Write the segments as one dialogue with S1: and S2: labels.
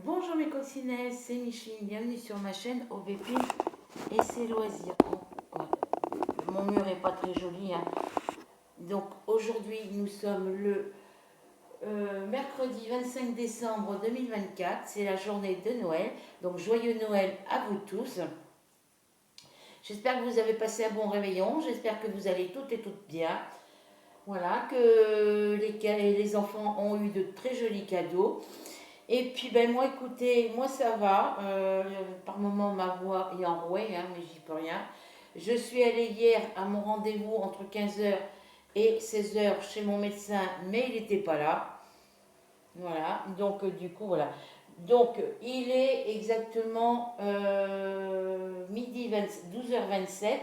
S1: Bonjour mes coccinelles, c'est Micheline, bienvenue sur ma chaîne Aubépine et ses loisirs. Voilà. Mon mur est pas très joli, hein. Donc aujourd'hui nous sommes le mercredi 25 décembre 2024, c'est la journée de Noël, donc joyeux Noël à vous tous. J'espère que vous avez passé un bon réveillon, j'espère que vous allez toutes et toutes bien. Voilà, que les enfants ont eu de très jolis cadeaux. Et puis ben moi écoutez, moi ça va, par moment ma voix est enrouée, hein, mais j'y peux rien. Je suis allée hier à mon rendez-vous entre 15 h et 16 h chez mon médecin, mais il n'était pas là. Voilà, donc du coup voilà. Donc il est exactement midi 20 12h27.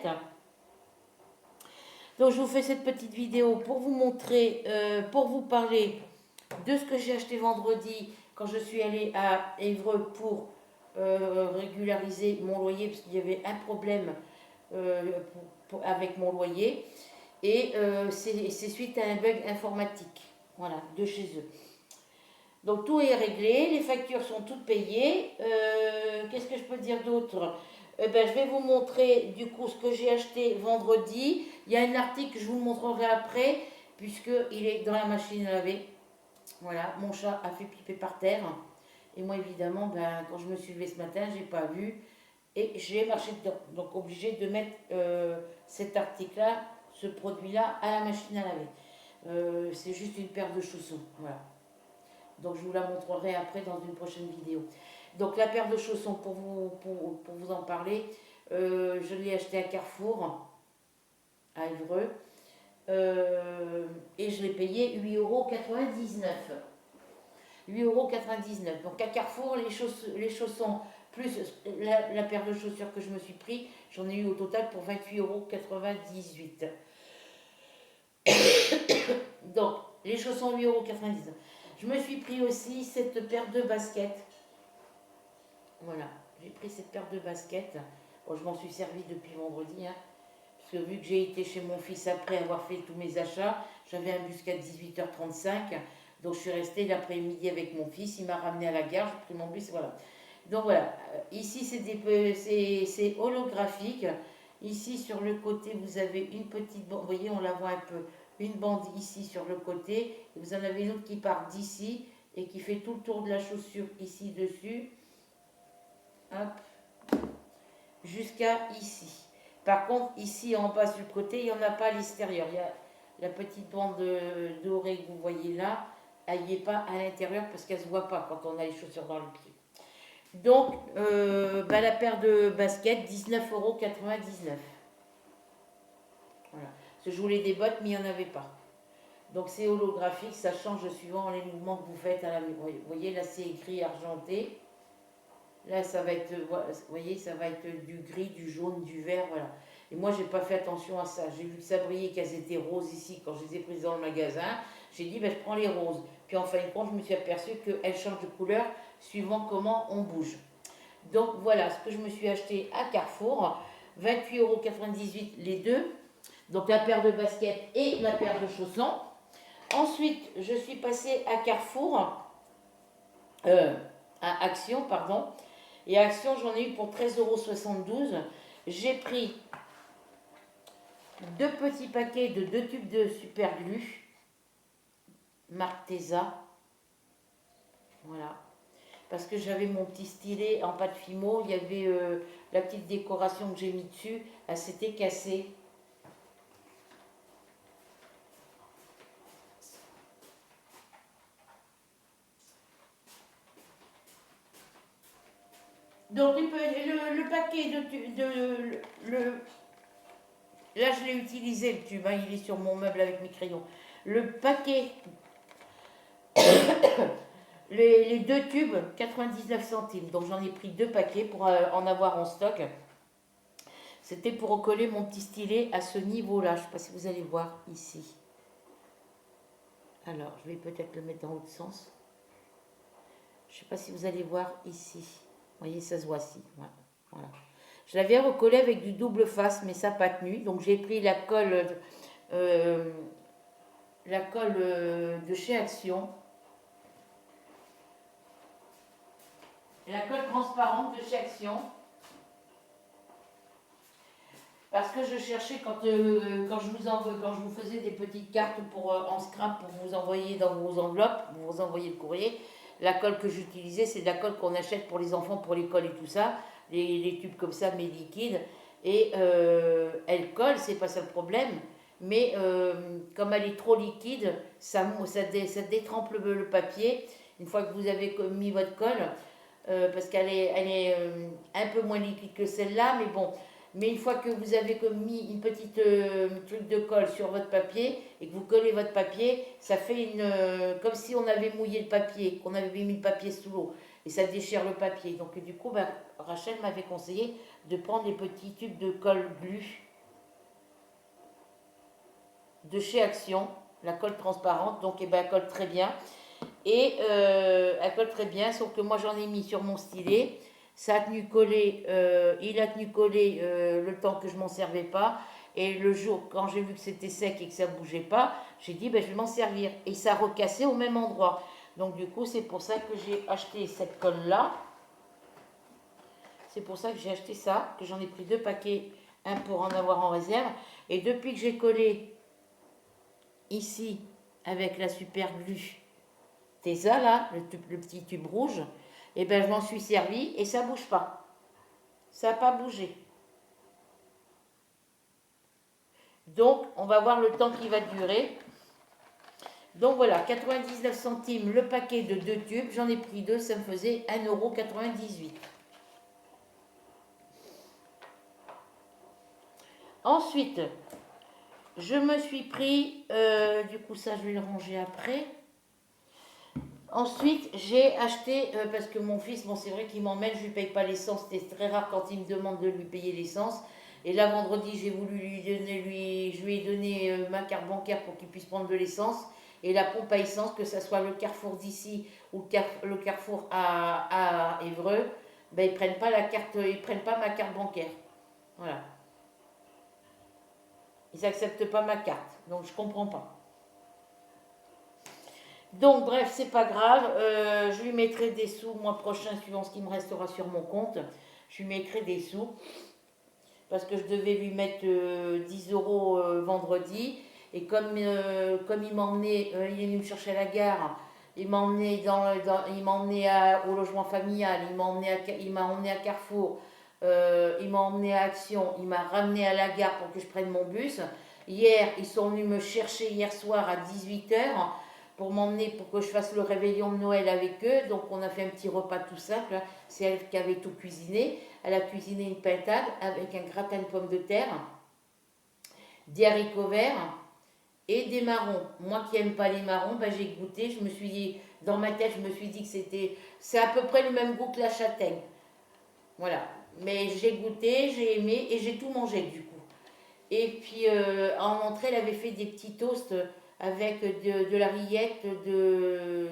S1: Donc je vous fais cette petite vidéo pour vous montrer, pour vous parler de ce que j'ai acheté vendredi quand je suis allée à Évreux pour régulariser mon loyer parce qu'il y avait un problème avec mon loyer et c'est suite à un bug informatique, voilà, de chez eux. Donc tout est réglé, les factures sont toutes payées. Qu'est-ce que je peux dire d'autre? Ben, je vais vous montrer du coup ce que j'ai acheté vendredi. Il y a un article que je vous montrerai après puisqu'il est dans la machine à laver. Voilà, mon chat a fait piper par terre. Et moi, évidemment, ben, quand je me suis levée ce matin, j'ai pas vu. Et j'ai marché dedans. Donc, obligé de mettre cet article-là, ce produit-là, à la machine à laver. C'est juste une paire de chaussons. Voilà. Donc, je vous la montrerai après dans une prochaine vidéo. Donc, la paire de chaussons, pour vous en parler, je l'ai acheté à Carrefour, à Évreux. Et je l'ai payé 8,99 €. 8,99 €. Donc à Carrefour, les chaussons plus la paire de chaussures que je me suis pris, j'en ai eu au total pour 28,98 €. Donc les chaussons 8,99 €. Je me suis pris aussi cette paire de baskets. Voilà, j'ai pris cette paire de baskets. Bon, je m'en suis servi depuis vendredi, hein, parce que vu que j'ai été chez mon fils après avoir fait tous mes achats, j'avais un bus à 18h35. Donc je suis restée l'après-midi avec mon fils, il m'a ramené à la gare, j'ai pris mon bus, voilà. Donc voilà, ici c'est holographique. Ici sur le côté, vous avez une petite bande, vous voyez, on la voit un peu, une bande ici sur le côté. Et vous en avez une autre qui part d'ici et qui fait tout le tour de la chaussure ici dessus. Hop, jusqu'à ici. Par contre, ici en bas sur le côté, il n'y en a pas à l'extérieur. Il y a la petite bande dorée que vous voyez là, elle n'y est pas à l'intérieur parce qu'elle ne se voit pas quand on a les chaussures dans le pied. Donc, bah, la paire de baskets, 19,99 €. Voilà. Parce que je voulais des bottes, mais il n'y en avait pas. Donc, c'est holographique, ça change suivant les mouvements que vous faites à la main. Vous voyez, là, c'est gris argenté. Là, ça va être, vous voyez, ça va être du gris, du jaune, du vert, voilà. Et moi, j'ai pas fait attention à ça. J'ai vu que ça brillait, qu'elles étaient roses ici quand je les ai prises dans le magasin. J'ai dit, ben, je prends les roses. Puis en fin de compte, je me suis aperçue qu'elles changent de couleur suivant comment on bouge. Donc voilà ce que je me suis acheté à Carrefour. 28,98 € les deux. Donc la paire de baskets et la paire de chaussons. Ensuite, je suis passée à Carrefour, à Action, pardon. Et à Action, j'en ai eu pour 13,72 €. J'ai pris deux petits paquets de 2 tubes de super glue, marque Tesa. Voilà. Parce que j'avais mon petit stylet en pâte Fimo, il y avait la petite décoration que j'ai mis dessus, elle s'était cassée. Donc le paquet là je l'ai utilisé le tube, hein, il est sur mon meuble avec mes crayons. Le paquet, les deux tubes, 99 centimes. Donc j'en ai pris deux paquets pour en avoir en stock. C'était pour recoller mon petit stylet à ce niveau-là. Je ne sais pas si vous allez voir ici. Alors, je vais peut-être le mettre dans l'autre sens. Je ne sais pas si vous allez voir ici. Vous voyez, ça se voit ici. Voilà. Je l'avais recollé avec du double face, mais ça n'a pas tenu. Donc j'ai pris la colle de chez Action. la colle transparente de chez Action. Parce que je cherchais quand je vous faisais des petites cartes en scrap pour vous envoyer dans vos enveloppes, pour vous envoyer le courrier, la colle que j'utilisais, c'est de la colle qu'on achète pour les enfants, pour l'école et tout ça, les tubes comme ça, mais liquides. Et elle colle, c'est pas ça le problème, mais comme elle est trop liquide, ça détrempe le papier. Une fois que vous avez mis votre colle, parce qu'elle est un peu moins liquide que celle-là, mais bon. Mais une fois que vous avez mis une petite truc de colle sur votre papier et que vous collez votre papier, ça fait comme si on avait mouillé le papier, qu'on avait mis le papier sous l'eau. Et ça déchire le papier. Donc du coup, Rachel m'avait conseillé de prendre les petits tubes de colle glu de chez Action, la colle transparente. Donc elle colle très bien. Et elle colle très bien, sauf que moi j'en ai mis sur mon stylet. Ça a tenu collé, il a tenu collé le temps que je m'en servais pas. Et le jour, quand j'ai vu que c'était sec et que ça bougeait pas, j'ai dit je vais m'en servir. Et ça a recassé au même endroit. Donc du coup, c'est pour ça que j'ai acheté cette colle-là. C'est pour ça que j'ai acheté ça, que j'en ai pris 2 paquets, un pour en avoir en réserve. Et depuis que j'ai collé ici avec la super glue Tesa, là, le petit tube rouge, et je m'en suis servi et ça bouge pas. Ça n'a pas bougé. Donc, on va voir le temps qui va durer. Donc voilà, 99 centimes le paquet de 2 tubes. J'en ai pris 2, ça me faisait 1,98 €. Ensuite, je me suis pris, du coup ça je vais le ranger après. Ensuite, j'ai acheté, parce que mon fils, bon c'est vrai qu'il m'emmène, je ne lui paye pas l'essence, c'est très rare quand il me demande de lui payer l'essence. Et là, vendredi, j'ai voulu je lui ai donné ma carte bancaire pour qu'il puisse prendre de l'essence. Et la pompe à essence, que ce soit le Carrefour d'ici ou le Carrefour à Évreux, ils prennent pas ils prennent pas ma carte bancaire. Voilà. Ils n'acceptent pas ma carte, donc je comprends pas. Donc bref, c'est pas grave, je lui mettrai des sous le mois prochain, suivant ce qui me restera sur mon compte. Je lui mettrai des sous, parce que je devais lui mettre 10 € vendredi. Et comme il m'emmenait, il est venu me chercher à la gare, il m'a emmené, au logement familial, il m'a emmené à Carrefour, il m'a emmené à Action, il m'a ramené à la gare pour que je prenne mon bus. Hier, ils sont venus me chercher hier soir à 18 h pour m'emmener pour que je fasse le réveillon de Noël avec eux. Donc on a fait un petit repas tout simple. C'est elle qui avait tout cuisiné. Elle a cuisiné une pintade avec un gratin de pommes de terre, des haricots verts et des marrons. Moi qui n'aime pas les marrons, j'ai goûté. Je me suis dit, dans ma tête, je me suis dit que c'est à peu près le même goût que la châtaigne. Voilà. Mais j'ai goûté, j'ai aimé et j'ai tout mangé du coup. Et puis en entrée, elle avait fait des petits toasts avec de la rillette de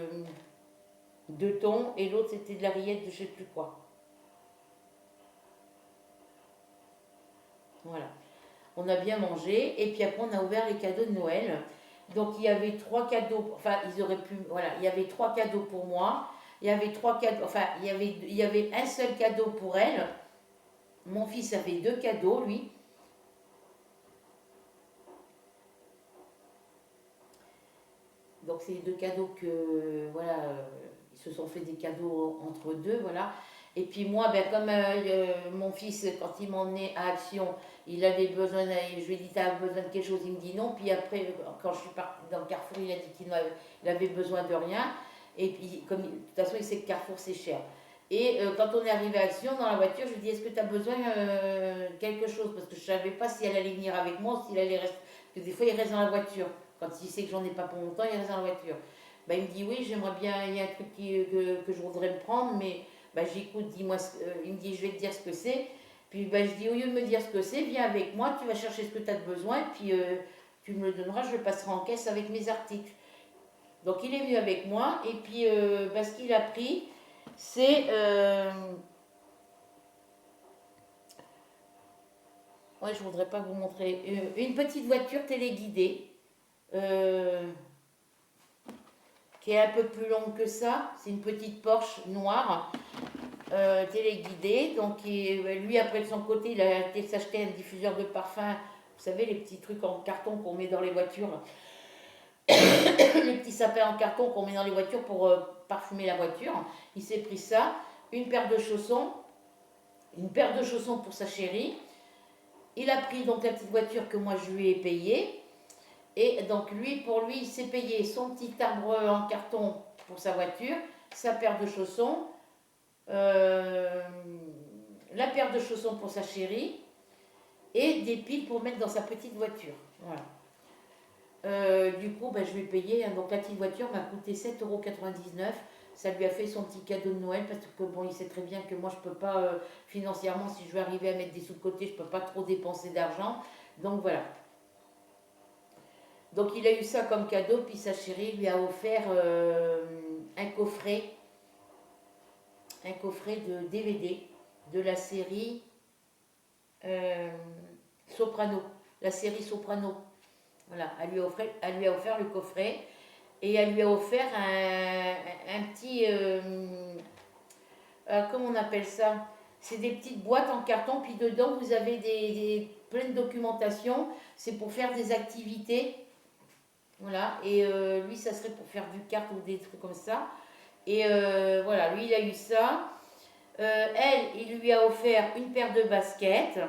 S1: thon et l'autre c'était de la rillette de je ne sais plus quoi. Voilà. On a bien mangé et puis après on a ouvert les cadeaux de Noël. Donc il y avait 3 cadeaux, enfin ils auraient pu, voilà, il y avait 3 cadeaux pour moi. Il y avait 3 cadeaux, enfin il y avait un seul cadeau pour elle. Mon fils avait 2 cadeaux, lui. Donc c'est les 2 cadeaux que, voilà, ils se sont fait des cadeaux entre deux, voilà. Et puis moi, comme mon fils, quand il m'emmenait à Action, il avait besoin, je lui ai dit, tu as besoin de quelque chose, il me dit non. Puis après, quand je suis partie dans le Carrefour, il a dit qu'il avait besoin de rien. Et puis, de toute façon, il sait que Carrefour, c'est cher. Et quand on est arrivé à Action, dans la voiture, je lui ai dit, est-ce que tu as besoin de quelque chose? Parce que je ne savais pas si elle allait venir avec moi ou s'il allait rester. Parce que des fois, il reste dans la voiture. Quand il sait que j'en ai pas pour longtemps, il reste dans la voiture. Il me dit, oui, j'aimerais bien, il y a un truc que je voudrais me prendre, mais j'écoute, dis-moi, il me dit, je vais te dire ce que c'est. Puis je dis, au lieu de me dire ce que c'est, viens avec moi, tu vas chercher ce que tu as besoin, puis tu me le donneras, je le passerai en caisse avec mes articles. Donc il est venu avec moi, et puis ce qu'il a pris, c'est... ouais, je voudrais pas vous montrer. Une petite voiture téléguidée, qui est un peu plus longue que ça. C'est une petite Porsche noire. téléguidé. Donc lui, après de son côté, il a été s'acheter un diffuseur de parfum. Vous savez, les petits trucs en carton qu'on met dans les voitures. Les petits sapins en carton qu'on met dans les voitures pour parfumer la voiture. Il s'est pris ça. Une paire de chaussons. Une paire de chaussons pour sa chérie. Il a pris donc la petite voiture que moi je lui ai payée. Et donc pour lui, il s'est payé son petit arbre en carton pour sa voiture, sa paire de chaussons, la paire de chaussons pour sa chérie et des piles pour mettre dans sa petite voiture. Voilà. Du coup, je lui ai payé. Hein, donc la petite voiture m'a coûté 7,99 €. Ça lui a fait son petit cadeau de Noël parce que bon, il sait très bien que moi je peux pas financièrement, si je veux arriver à mettre des sous de côté, je peux pas trop dépenser d'argent. Donc voilà. Donc il a eu ça comme cadeau, puis sa chérie lui a offert un coffret de DVD de la série Soprano, la série Soprano. Voilà, elle lui a offert le coffret et elle lui a offert un petit, comment on appelle ça? C'est des petites boîtes en carton, puis dedans vous avez plein de documentation. C'est pour faire des activités. Voilà, et lui, ça serait pour faire du kart ou des trucs comme ça. Et voilà, lui, il a eu ça. Elle, il lui a offert une paire de baskets,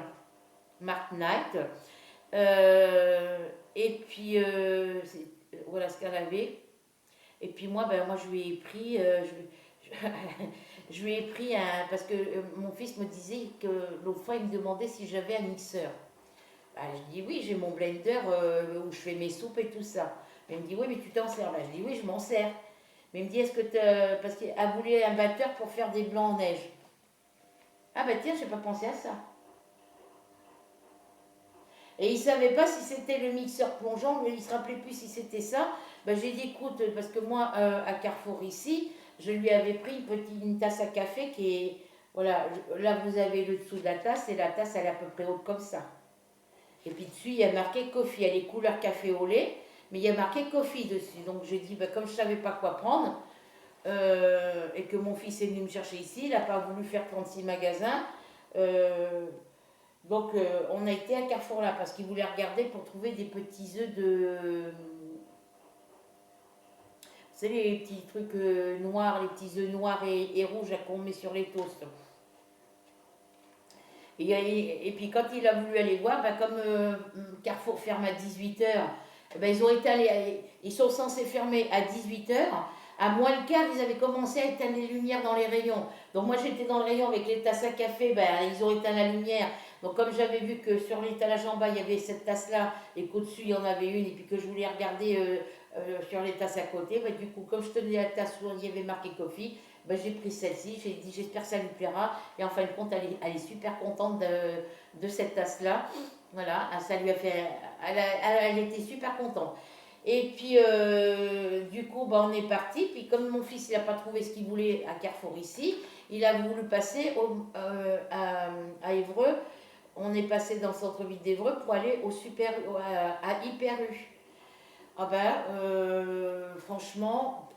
S1: Mark Knight. Et puis, voilà ce qu'elle avait. Et puis moi, moi je lui ai pris, je lui ai pris parce que mon fils me disait que l'autre fois, il me demandait si j'avais un mixeur. Je dis oui, j'ai mon blender où je fais mes soupes et tout ça. Mais il me dit oui, mais tu t'en sers. Je dis oui, je m'en sers. Mais il me dit est-ce que parce qu'il a voulu un batteur pour faire des blancs en neige. Ah tiens, j'ai pas pensé à ça. Et il savait pas si c'était le mixeur plongeant, mais il se rappelait plus si c'était ça. J'ai dit écoute, parce que moi à Carrefour ici, je lui avais pris une tasse à café qui est, voilà, là vous avez le dessous de la tasse et la tasse elle est à peu près haute comme ça. Et puis dessus, il y a marqué coffee. Elle est couleur café au lait, mais il y a marqué coffee dessus. Donc j'ai dit, comme je ne savais pas quoi prendre, et que mon fils est venu me chercher ici, il n'a pas voulu faire 36 magasins. Donc on a été à Carrefour là, parce qu'il voulait regarder pour trouver des petits œufs de... Vous savez, les petits trucs noirs, les petits œufs noirs et rouges qu'on met sur les toasts. Et puis quand il a voulu aller voir, comme Carrefour ferme à 18h, ils sont censés fermer à 18h. À moins le quart, ils avaient commencé à éteindre les lumières dans les rayons. Donc moi j'étais dans le rayon avec les tasses à café, ils ont éteint la lumière. Donc comme j'avais vu que sur l'étalage en bas, il y avait cette tasse-là et qu'au-dessus, il y en avait une, et puis que je voulais regarder sur les tasses à côté, du coup, comme je tenais la tasse où il y avait marqué coffee, j'ai pris celle-ci, j'ai dit j'espère que ça lui plaira. Et en fin de compte, elle est super contente de cette tasse-là. Voilà, ça lui a fait. Elle était super contente. Et puis, du coup, on est parti. Puis, comme mon fils n'a pas trouvé ce qu'il voulait à Carrefour ici, il a voulu passer à Évreux. On est passé dans le centre-ville d'Évreux pour aller à Hyper U. Franchement,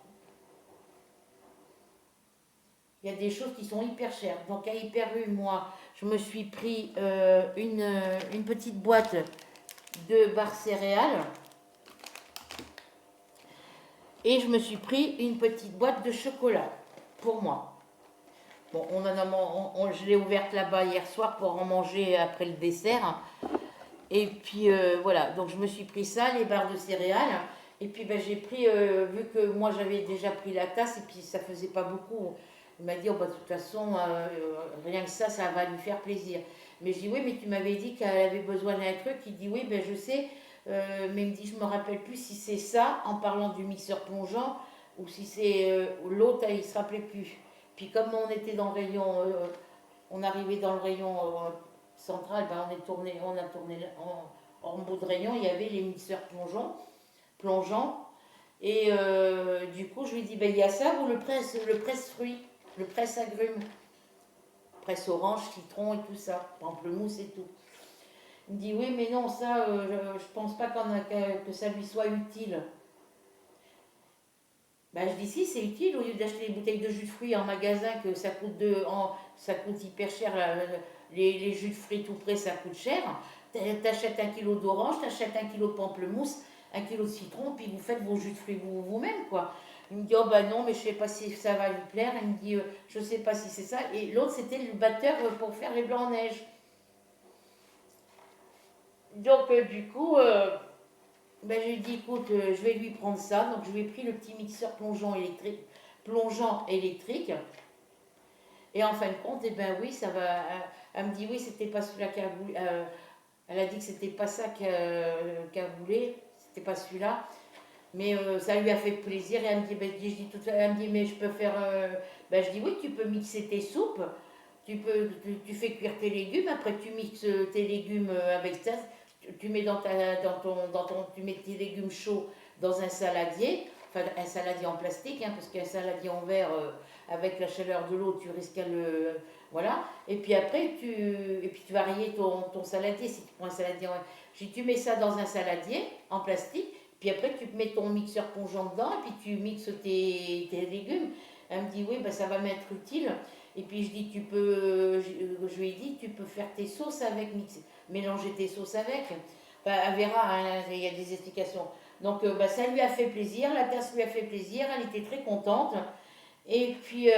S1: il y a des choses qui sont hyper chères. Donc à Hyper U, moi, je me suis pris une petite boîte de barres céréales. Et je me suis pris une petite boîte de chocolat pour moi. Bon, je l'ai ouverte là-bas hier soir pour en manger après le dessert. Et puis voilà, donc je me suis pris ça, les barres de céréales. Et puis j'ai pris, vu que moi j'avais déjà pris la tasse et puis ça faisait pas beaucoup, il m'a dit, de toute façon, rien que ça va lui faire plaisir. Mais je dis, oui, mais tu m'avais dit qu'elle avait besoin d'un truc. Il dit, oui, je sais, mais il me dit, je me rappelle plus si c'est ça, en parlant du mixeur plongeant, ou si c'est l'autre, il se rappelait plus. Puis comme on était dans le rayon, on arrivait dans le rayon central, on a tourné en bout de rayon, il y avait les mixeurs plongeants. Et du coup, je lui dis, il y a ça ou le presse-fruits, le presse-agrumes, presse orange, citron et tout ça, pamplemousse et tout. Il me dit, oui, mais non, ça, je pense pas que ça lui soit utile. Bah, je dis si, c'est utile, au lieu d'acheter des bouteilles de jus de fruits en magasin, que ça coûte hyper cher, les jus de fruits tout près, ça coûte cher. T'achètes 1 kilo d'orange, t'achètes 1 kilo de pamplemousse, 1 kilo de citron, puis vous faites vos jus de fruits vous-même, quoi. Il me dit, oh bah non, mais je sais pas si ça va lui plaire. Il me dit, je sais pas si c'est ça. Et l'autre, c'était le batteur pour faire les blancs en neige. Donc, du coup, ben, je lui ai dit, écoute, je vais lui prendre ça. Donc, je lui ai pris le petit mixeur plongeant électrique. Et en fin de compte, eh ben oui, ça va. Elle me dit, oui, c'était pas celui-là qu'elle voulait. Elle a dit que c'était pas ça qu'elle voulait. C'était pas celui-là. Mais ça lui a fait plaisir. Et elle me dit, ben, elle me dit, mais je peux faire. Ben, je dis, oui, tu peux mixer tes soupes. Tu fais cuire tes légumes. Après, tu mixes tes légumes avec ça. Tu mets tu mets tes légumes chauds dans un saladier, enfin un saladier en plastique, hein, parce qu'un saladier en verre, avec la chaleur de l'eau, tu risques à le. Voilà. Et puis après, tu vas rayer ton saladier, si tu prends un saladier en verre. Si tu mets ça dans un saladier en plastique, puis après, tu mets ton mixeur plongeant dedans, et puis tu mixes tes légumes. Elle me dit, oui, ben, ça va m'être utile. Et puis je dis, je lui ai dit, tu peux faire tes sauces avec, mélanger tes sauces avec. Enfin, elle verra, hein, il y a des explications. Donc bah, ça lui a fait plaisir, la tasse lui a fait plaisir, elle était très contente. Et puis,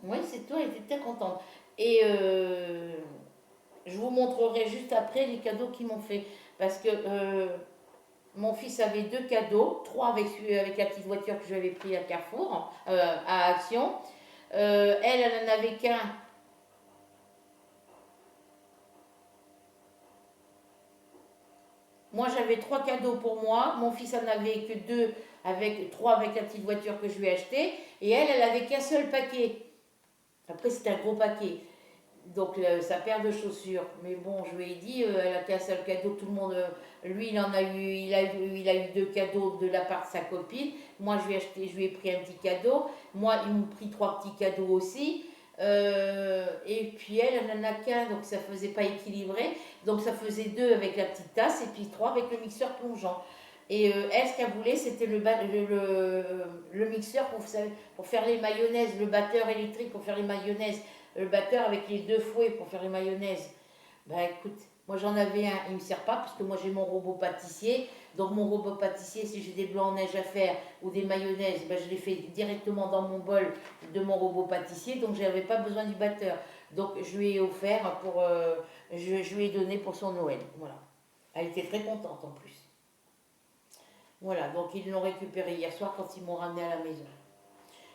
S1: oui, c'est toi, elle était très contente. Et je vous montrerai juste après les cadeaux qu'ils m'ont fait. Parce que mon fils avait 2 cadeaux, 3 avec la petite voiture que je lui avais pris à Carrefour, à Action. Elle n'en avait qu'un. Moi, j'avais 3 cadeaux pour moi. Mon fils en avait que 2, avec 3 avec la petite voiture que je lui ai achetée. Et elle avait qu'un seul paquet. Après, c'était un gros paquet. Donc, sa paire de chaussures. Mais bon, je lui ai dit, elle a qu'un seul cadeau. Tout le monde, lui, il a eu 2 cadeaux de la part de sa copine. Moi, je lui ai pris un petit cadeau. Moi, ils m'ont pris 3 petits cadeaux aussi. Et puis elle n'en a qu'un, donc ça faisait pas équilibré. Donc ça faisait 2 avec la petite tasse et puis 3 avec le mixeur plongeant. Et elle, ce qu'elle voulait, c'était le mixeur pour faire les mayonnaises, le batteur électrique pour faire les mayonnaises, le batteur avec les 2 fouets pour faire les mayonnaises. Ben écoute, moi j'en avais un, il ne me sert pas parce que moi j'ai mon robot pâtissier. Donc mon robot pâtissier, si j'ai des blancs en neige à faire ou des mayonnaises, ben, je les fais directement dans mon bol de mon robot pâtissier. Donc je n'avais pas besoin du batteur. Donc je lui ai offert je lui ai donné pour son Noël. Voilà. Elle était très contente en plus. Voilà, donc ils l'ont récupéré hier soir quand ils m'ont ramené à la maison.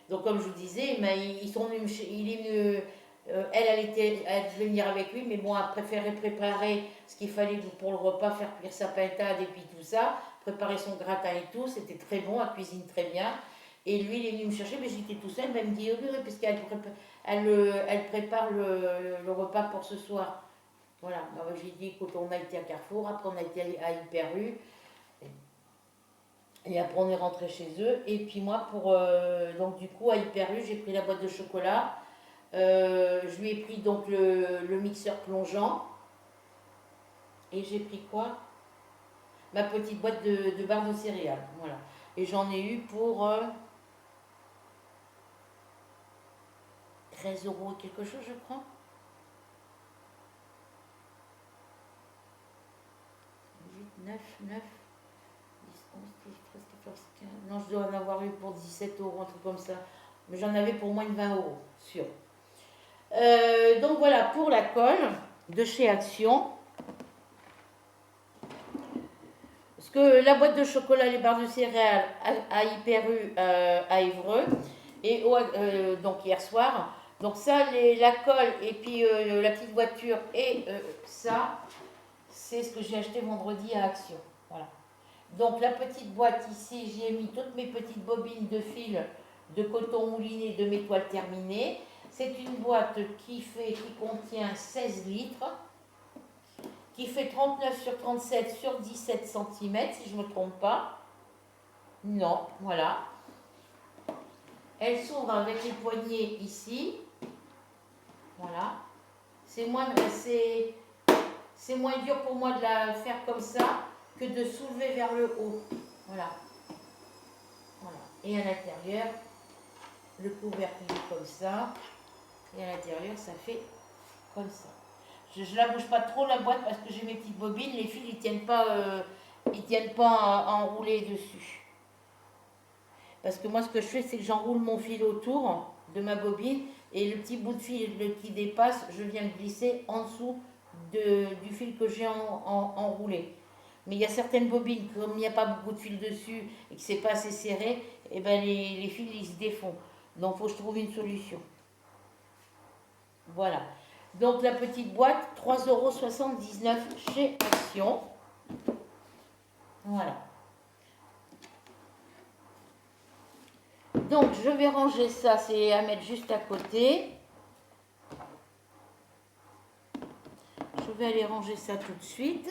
S1: Donc comme je vous disais, ben, ils sont venus, il est venu, elle devait venir avec lui, mais bon, elle préférait préparer ce qu'il fallait pour le repas, faire cuire sa pintade et puis tout ça, préparer son gratin et tout, c'était très bon, elle cuisine très bien. Et lui, il est venu me chercher, mais j'étais tout seul, elle me dit, oh, oui, puisqu'elle elle prépare le repas pour ce soir. Voilà, donc j'ai dit, écoute, on a été à Carrefour, après on a été à Hyper U, et après, on est rentré chez eux. Et puis moi, donc du coup, à Hyper U, j'ai pris la boîte de chocolat. Je lui ai pris donc le mixeur plongeant. Et j'ai pris quoi? Ma petite boîte de barres de céréales. Voilà. Et j'en ai eu pour 13 euros et quelque chose, je crois. 8, 9, 9. 10, 11, 12, 13, 14, 15. Non, je dois en avoir eu pour 17 euros, un truc comme ça. Mais j'en avais pour moins de 20 euros, sûr. Donc voilà, pour la colle de chez Action. Parce que la boîte de chocolat, les barres de céréales à Hyper U à Évreux. Et donc hier soir. Donc ça, la colle et puis la petite voiture et ça, c'est ce que j'ai acheté vendredi à Action. Voilà. Donc la petite boîte ici, j'y ai mis toutes mes petites bobines de fil de coton mouliné de mes toiles terminées. C'est une boîte qui contient 16 litres, qui fait 39 sur 37 sur 17 cm, si je ne me trompe pas. Non, voilà. Elle s'ouvre avec les poignées ici. Voilà. C'est moins dur pour moi de la faire comme ça que de soulever vers le haut. Voilà. Voilà. Et à l'intérieur, le couvercle est comme ça. Et à l'intérieur, ça fait comme ça. Je ne la bouge pas trop la boîte parce que j'ai mes petites bobines. Les fils, ils tiennent pas à enrouler dessus. Parce que moi, ce que je fais, c'est que j'enroule mon fil autour de ma bobine et le petit bout de fil qui dépasse, je viens le glisser en dessous du fil que j'ai enroulé. Mais il y a certaines bobines, comme il n'y a pas beaucoup de fil dessus et que c'est pas assez serré, et ben les fils ils se défont. Donc il faut que je trouve une solution. Voilà. Donc la petite boîte, 3,79 € chez Action. Voilà. Donc je vais ranger ça, c'est à mettre juste à côté. Je vais aller ranger ça tout de suite.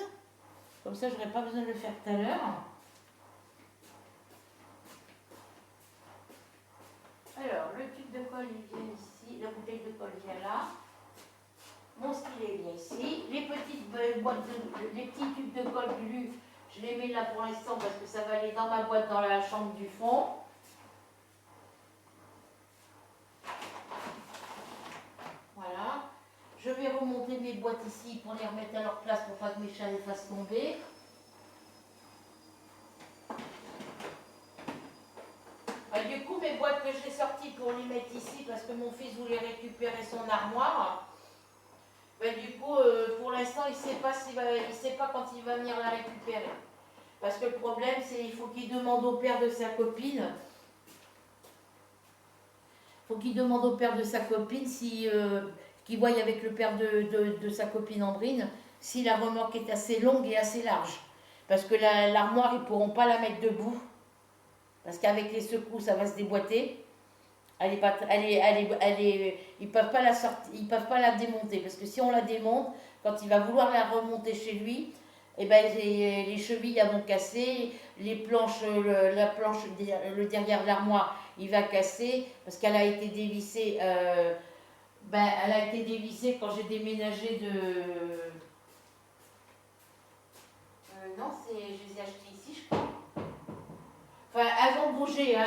S1: Comme ça, je n'aurai pas besoin de le faire tout à l'heure. Alors, le tube de colle, il vient ici. La bouteille de colle vient là. Mon stylet vient ici. Les petites boîtes les petits tubes de colle glu, je les mets là pour l'instant parce que ça va aller dans ma boîte dans la chambre du fond. Voilà. Je vais remonter mes boîtes ici pour les remettre à leur place pour pas que mes chats les fassent tomber. Du coup, mes boîtes que j'ai sorties pour les mettre ici parce que mon fils voulait récupérer son armoire. Du coup, pour l'instant, il ne sait pas quand il va venir la récupérer. Parce que le problème, c'est qu'il faut qu'il demande au père de sa copine. Si, qu'il voie avec le père de sa copine Andrine si la remorque est assez longue et assez large. Parce que l'armoire, ils ne pourront pas la mettre debout. Parce qu'avec les secousses, ça va se déboîter. Ils ne peuvent pas la sortir, ils peuvent pas la démonter. Parce que si on la démonte, quand il va vouloir la remonter chez lui, eh ben, les chevilles vont casser, les planches, le derrière de l'armoire, il va casser parce qu'elle a été dévissée. Elle a été dévissée quand j'ai déménagé de. Non, je les ai achetées ici, je crois. Enfin, elles ont bougé, hein.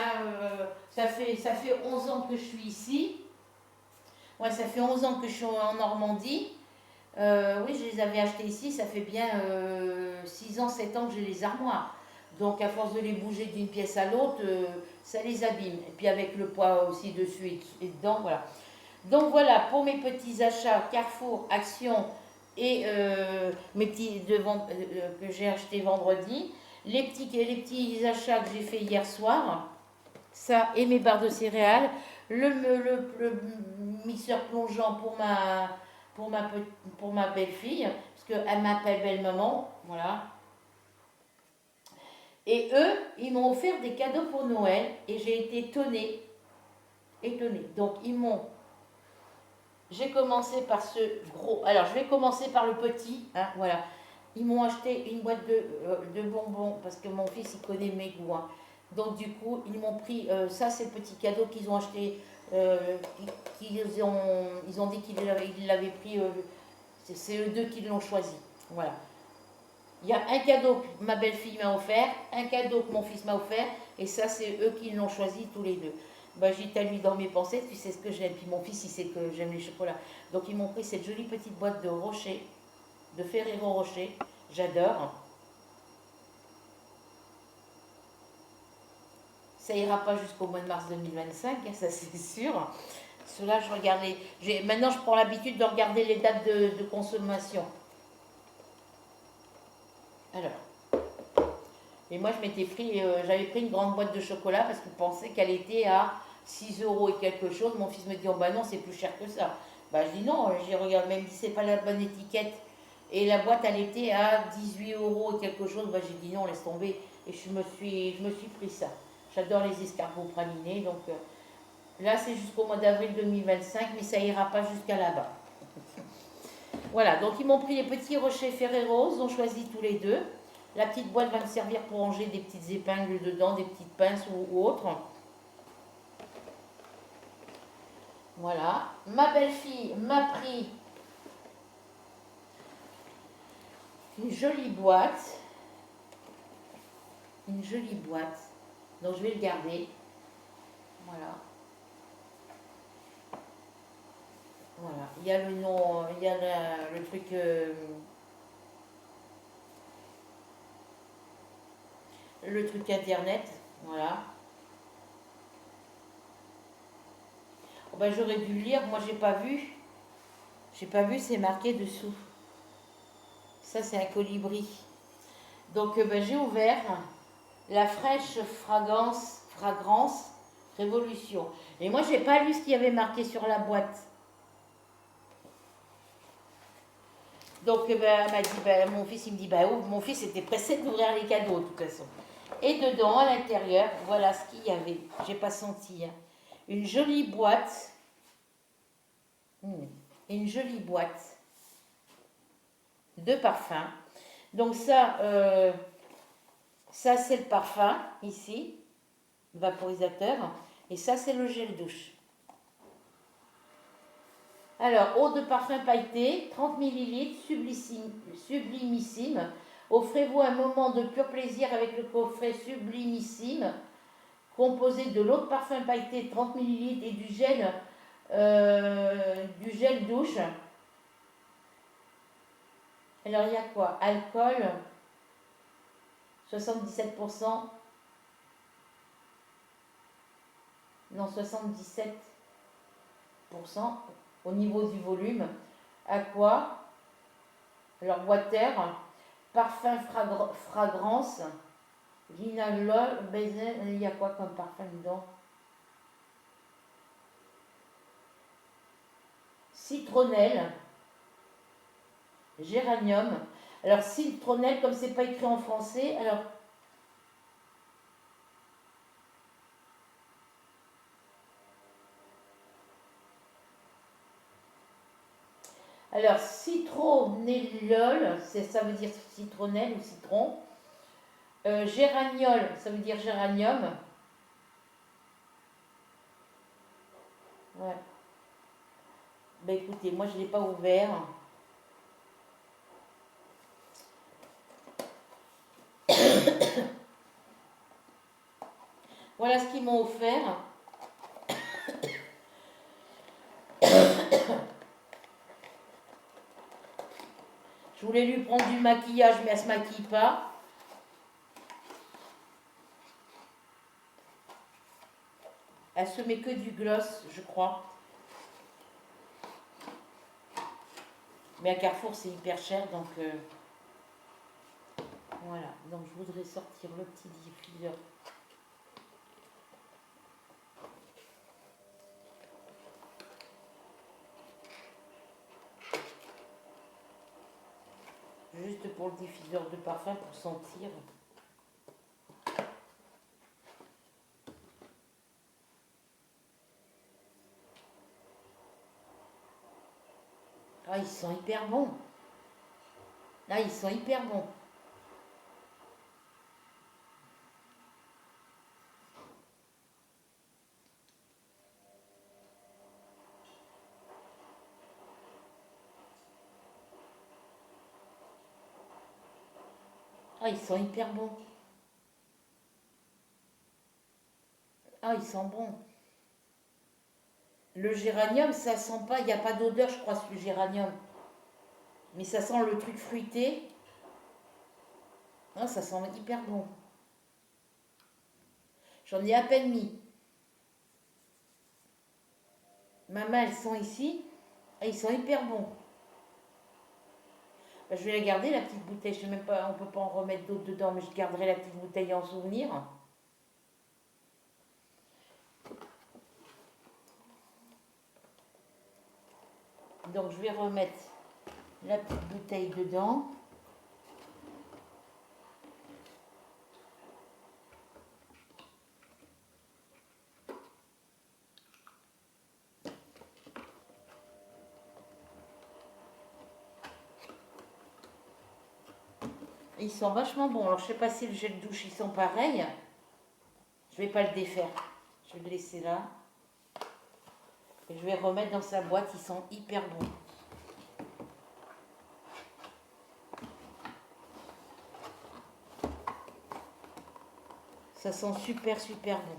S1: Ça fait 11 ans que je suis ici. Ouais, ça fait 11 ans que je suis en Normandie. Oui, je les avais achetées ici, ça fait bien 6 ans, 7 ans que j'ai les armoires. Donc à force de les bouger d'une pièce à l'autre, ça les abîme. Et puis avec le poids aussi dessus et dedans, voilà. Donc voilà, pour mes petits achats Carrefour, Action et mes petits que j'ai achetés vendredi, les petits achats que j'ai fait hier soir, ça et mes barres de céréales, le mixeur plongeant pour ma belle-fille, parce qu'elle m'appelle belle-maman, voilà. Et eux, ils m'ont offert des cadeaux pour Noël et j'ai été étonnée. Donc j'ai commencé par ce gros, alors je vais commencer par le petit, hein, voilà. Ils m'ont acheté une boîte de bonbons parce que mon fils il connaît mes goûts, hein. Donc du coup ils m'ont pris, ça c'est le petit cadeau qu'ils ont acheté, ils ont dit qu'ils l'avaient pris, c'est eux deux qui l'ont choisi, voilà. Il y a un cadeau que ma belle-fille m'a offert, un cadeau que mon fils m'a offert, et ça c'est eux qui l'ont choisi tous les deux. J'étais à lui dans mes pensées, tu sais ce que j'aime, puis mon fils il sait que j'aime les chocolats. Donc ils m'ont pris cette jolie petite boîte de Rocher, de Ferrero Rocher, j'adore. Ça ira pas jusqu'au mois de mars 2025, hein, ça c'est sûr. Cela, je regardais. Maintenant, je prends l'habitude de regarder les dates de consommation. Alors. Et moi, j'avais pris une grande boîte de chocolat parce que je pensais qu'elle était à 6 € et quelque chose. Mon fils me dit, oh bah non, c'est plus cher que ça. Je dis non, j'y regarde, même si c'est pas la bonne étiquette. Et la boîte, elle était à 18 € et quelque chose. J'ai dit non, laisse tomber. Et je me suis pris ça. J'adore les escargots pralinés. Donc là, c'est jusqu'au mois d'avril 2025, mais ça ira pas jusqu'à là-bas. Voilà, donc ils m'ont pris les petits Rocher Ferrero, ils ont choisi tous les deux. La petite boîte va me servir pour ranger des petites épingles dedans, des petites pinces ou autres. Voilà. Ma belle-fille m'a pris une jolie boîte. une jolie boîte. Donc je vais le garder. Voilà. Voilà. Il y a le nom, il y a le truc... le truc internet. Voilà. Oh ben, j'aurais dû le lire. Moi, j'ai pas vu. J'ai pas vu, c'est marqué dessous. Ça, c'est un colibri. Donc, ben, j'ai ouvert la fraîche fragrance Révolution. Et moi, j'ai pas lu ce qu'il y avait marqué sur la boîte. Donc, ben, elle m'a dit, ben, mon fils, il me dit, ben, oh, mon fils était pressé d'ouvrir les cadeaux, de toute façon. Et dedans, à l'intérieur, voilà ce qu'il y avait. J'ai pas senti. Hein. Une jolie boîte. Une jolie boîte de parfum. Donc ça c'est le parfum, ici, vaporisateur. Et ça, c'est le gel douche. Alors, eau de parfum pailleté, 30 ml, sublimissime. Offrez-vous un moment de pur plaisir avec le coffret sublimissime, composé de l'eau de parfum pailleté, 30 ml, et du gel douche. Alors, il y a quoi? Alcool, 77%. Non, 77% au niveau du volume. Aqua, alors water, parfum fragrance, linalol, baiser, il y a quoi comme parfum dedans? Citronnelle, géranium. Alors citronnelle, comme c'est pas écrit en français, alors citronnellol, ça veut dire citronnelle ou citron. Géraniol, ça veut dire géranium. Ouais. Ben écoutez, moi je ne l'ai pas ouvert. Voilà ce qu'ils m'ont offert. Je voulais lui prendre du maquillage, mais elle ne se maquille pas. Elle se met que du gloss, je crois. Mais à Carrefour, c'est hyper cher, donc... voilà, donc je voudrais sortir le petit diffuseur. Juste pour le diffuseur de parfum, pour sentir. Ah, ils sont hyper bons. Ah, ils sont hyper bons. Ah, ils sont hyper bons. Ah, ils sont bons. Le géranium, ça sent pas, il n'y a pas d'odeur, je crois, sur le géranium. Mais ça sent le truc fruité. Ah, ça sent hyper bon. J'en ai à peine mis. Maman, elles sont ici. Ah, ils sont hyper bons. Ben, je vais la garder, la petite bouteille. Je sais même pas, on peut pas en remettre d'autres dedans, mais je garderai la petite bouteille en souvenir. Donc, je vais remettre la petite bouteille dedans. Ils sont vachement bons. Alors, je sais pas si le gel douche, ils sont pareils. Je vais pas le défaire. Je vais le laisser là. Et je vais remettre dans sa boîte. Ils sont hyper bons. Ça sent super, super bon.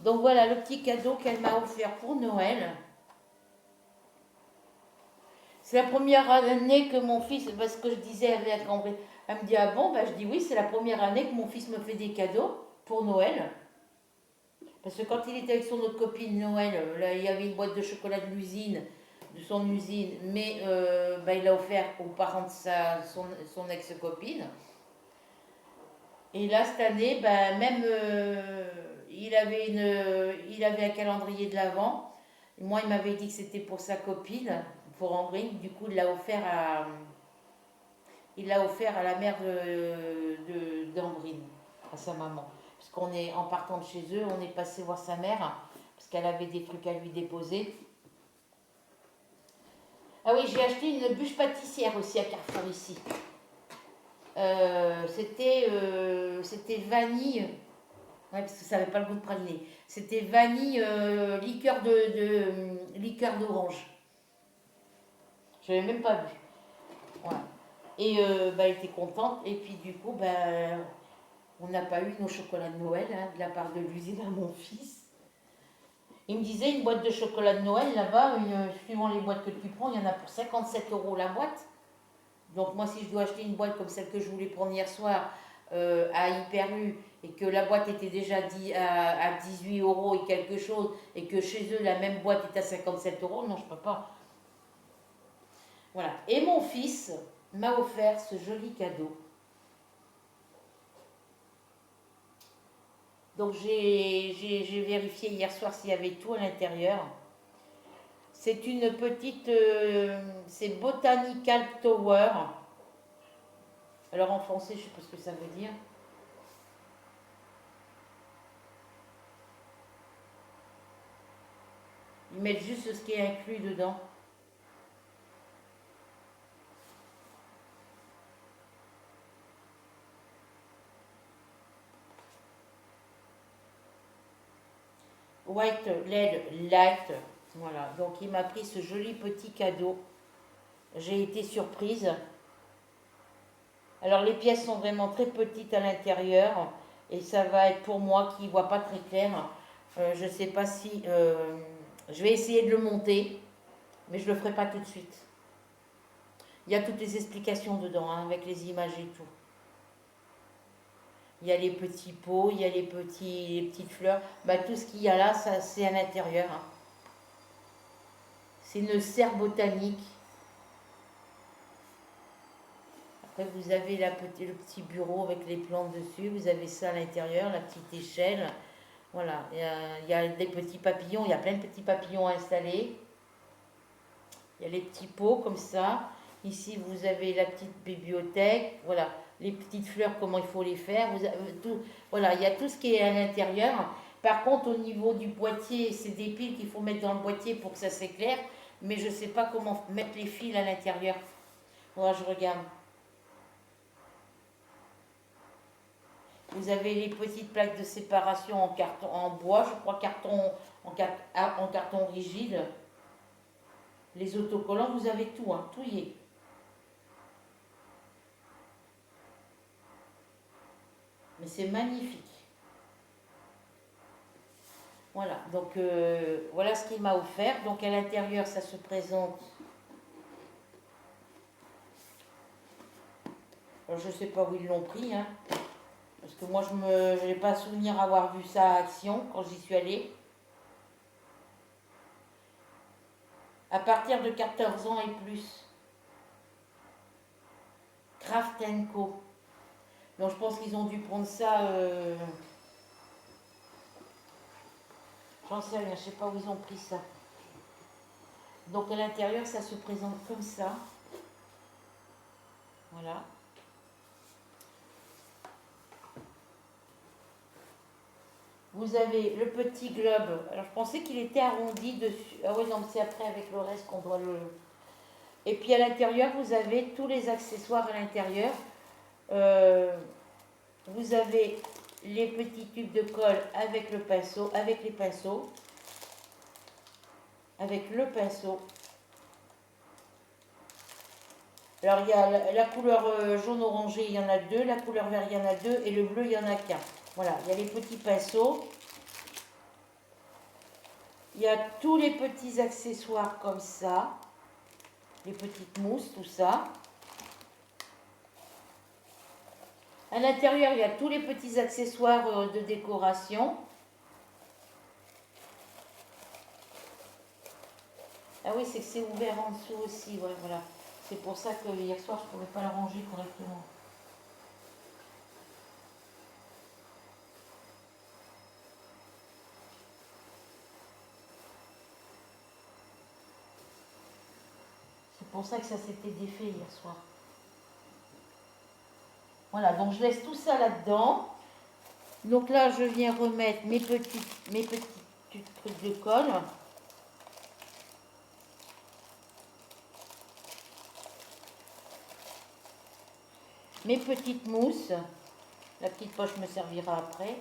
S1: Donc voilà le petit cadeau qu'elle m'a offert pour Noël. C'est la première année que mon fils, parce que je disais avec André, elle me dit ah bon, bah, je dis oui, c'est la première année que mon fils me fait des cadeaux pour Noël. Parce que quand il était avec son autre copine Noël, là, il y avait une boîte de chocolat de l'usine, de son usine, mais bah, il l'a offert aux parents de son ex-copine. Et là, cette année, bah, même il avait un calendrier de l'Avent. Moi, il m'avait dit que c'était pour sa copine, pour Andrine. Du coup, il l'a offert à la mère d'Andrine, à sa maman. Parce qu'on est, en partant de chez eux, on est passé voir sa mère, parce qu'elle avait des trucs à lui déposer. Ah oui, j'ai acheté une bûche pâtissière aussi à Carrefour ici. C'était vanille. Ouais, parce que ça n'avait pas le goût de praliné. C'était vanille, liqueur d'orange. Je l'avais même pas vu. Voilà. Et bah, elle était contente. Et puis du coup, bah, on n'a pas eu nos chocolats de Noël hein, de la part de l'usine à mon fils. Il me disait une boîte de chocolat de Noël là-bas, suivant les boîtes que tu prends, il y en a pour 57 € la boîte. Donc moi, si je dois acheter une boîte comme celle que je voulais prendre hier soir à Hyper U et que la boîte était déjà à 18 € et quelque chose et que chez eux, la même boîte est à 57 €, non, je ne peux pas. Voilà. Et mon fils m'a offert ce joli cadeau. Donc j'ai vérifié hier soir s'il y avait tout à l'intérieur. C'est une petite... c'est Botanical Tower. Alors en français, je ne sais pas ce que ça veut dire. Ils mettent juste ce qui est inclus dedans. White LED Light. Voilà, donc il m'a pris ce joli petit cadeau. J'ai été surprise. Alors les pièces sont vraiment très petites à l'intérieur. Et ça va être pour moi qui ne vois pas très clair. Je ne sais pas si... je vais essayer de le monter. Mais je ne le ferai pas tout de suite. Il y a toutes les explications dedans, hein, avec les images et tout. Il y a les petits pots, il y a les petites fleurs. Bah, tout ce qu'il y a là, ça, c'est à l'intérieur. Hein. C'est une serre botanique. Après, vous avez le petit bureau avec les plantes dessus. Vous avez ça à l'intérieur, la petite échelle. Voilà, il y a des petits papillons. Il y a plein de petits papillons installés. Il y a les petits pots comme ça. Ici, vous avez la petite bibliothèque. Voilà, les petites fleurs, comment il faut les faire. Vous avez tout, voilà, il y a tout ce qui est à l'intérieur. Par contre, au niveau du boîtier, c'est des piles qu'il faut mettre dans le boîtier pour que ça s'éclaire. Mais je ne sais pas comment mettre les fils à l'intérieur. Voilà, je regarde. Vous avez les petites plaques de séparation en carton, en bois, je crois en carton rigide. Les autocollants, vous avez tout, hein, tout y est. Mais c'est magnifique. Voilà, donc voilà ce qu'il m'a offert. Donc à l'intérieur, ça se présente. Alors, je ne sais pas où ils l'ont pris, hein, parce que moi, je n'ai pas souvenir avoir vu ça à Action quand j'y suis allée. À partir de 14 ans et plus. Craft & Co. Donc je pense qu'ils ont dû prendre ça... J'en sais rien, je ne sais pas où ils ont pris ça. Donc à l'intérieur, ça se présente comme ça. Voilà. Vous avez le petit globe. Alors je pensais qu'il était arrondi dessus. Ah oui, non, c'est après avec le reste qu'on doit le... Et puis à l'intérieur, vous avez tous les accessoires à l'intérieur. Vous avez les petits tubes de colle avec le pinceau, avec les pinceaux. Avec le pinceau. Alors, il y a la couleur jaune orangé, il y en a deux. La couleur vert, il y en a deux. Et le bleu, il y en a qu'un. Voilà, il y a les petits pinceaux. Il y a tous les petits accessoires comme ça. Les petites mousses, tout ça. À l'intérieur, il y a tous les petits accessoires de décoration. Ah oui, c'est que c'est ouvert en dessous aussi. Ouais, voilà. C'est pour ça que hier soir, je ne pouvais pas le ranger correctement. C'est pour ça que ça s'était défait hier soir. Voilà, donc je laisse tout ça là-dedans. Donc là, je viens remettre mes petits trucs de colle. Mes petites mousses. La petite poche me servira après.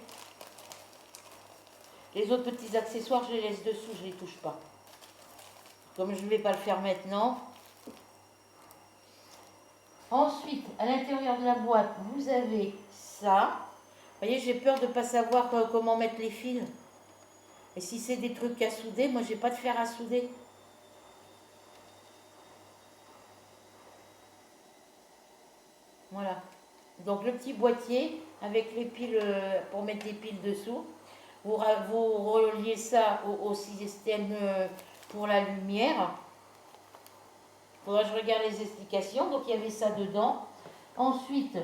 S1: Les autres petits accessoires, je les laisse dessous, je ne les touche pas. Comme je ne vais pas le faire maintenant. Ensuite, à l'intérieur de la boîte, vous avez ça. Vous voyez, j'ai peur de ne pas savoir comment mettre les fils. Et si c'est des trucs à souder, moi, j'ai pas de fer à souder. Voilà. Donc, le petit boîtier avec les piles pour mettre les piles dessous. Vous reliez ça au système pour la lumière. Faudra que je regarde les explications. Donc, il y avait ça dedans. Ensuite,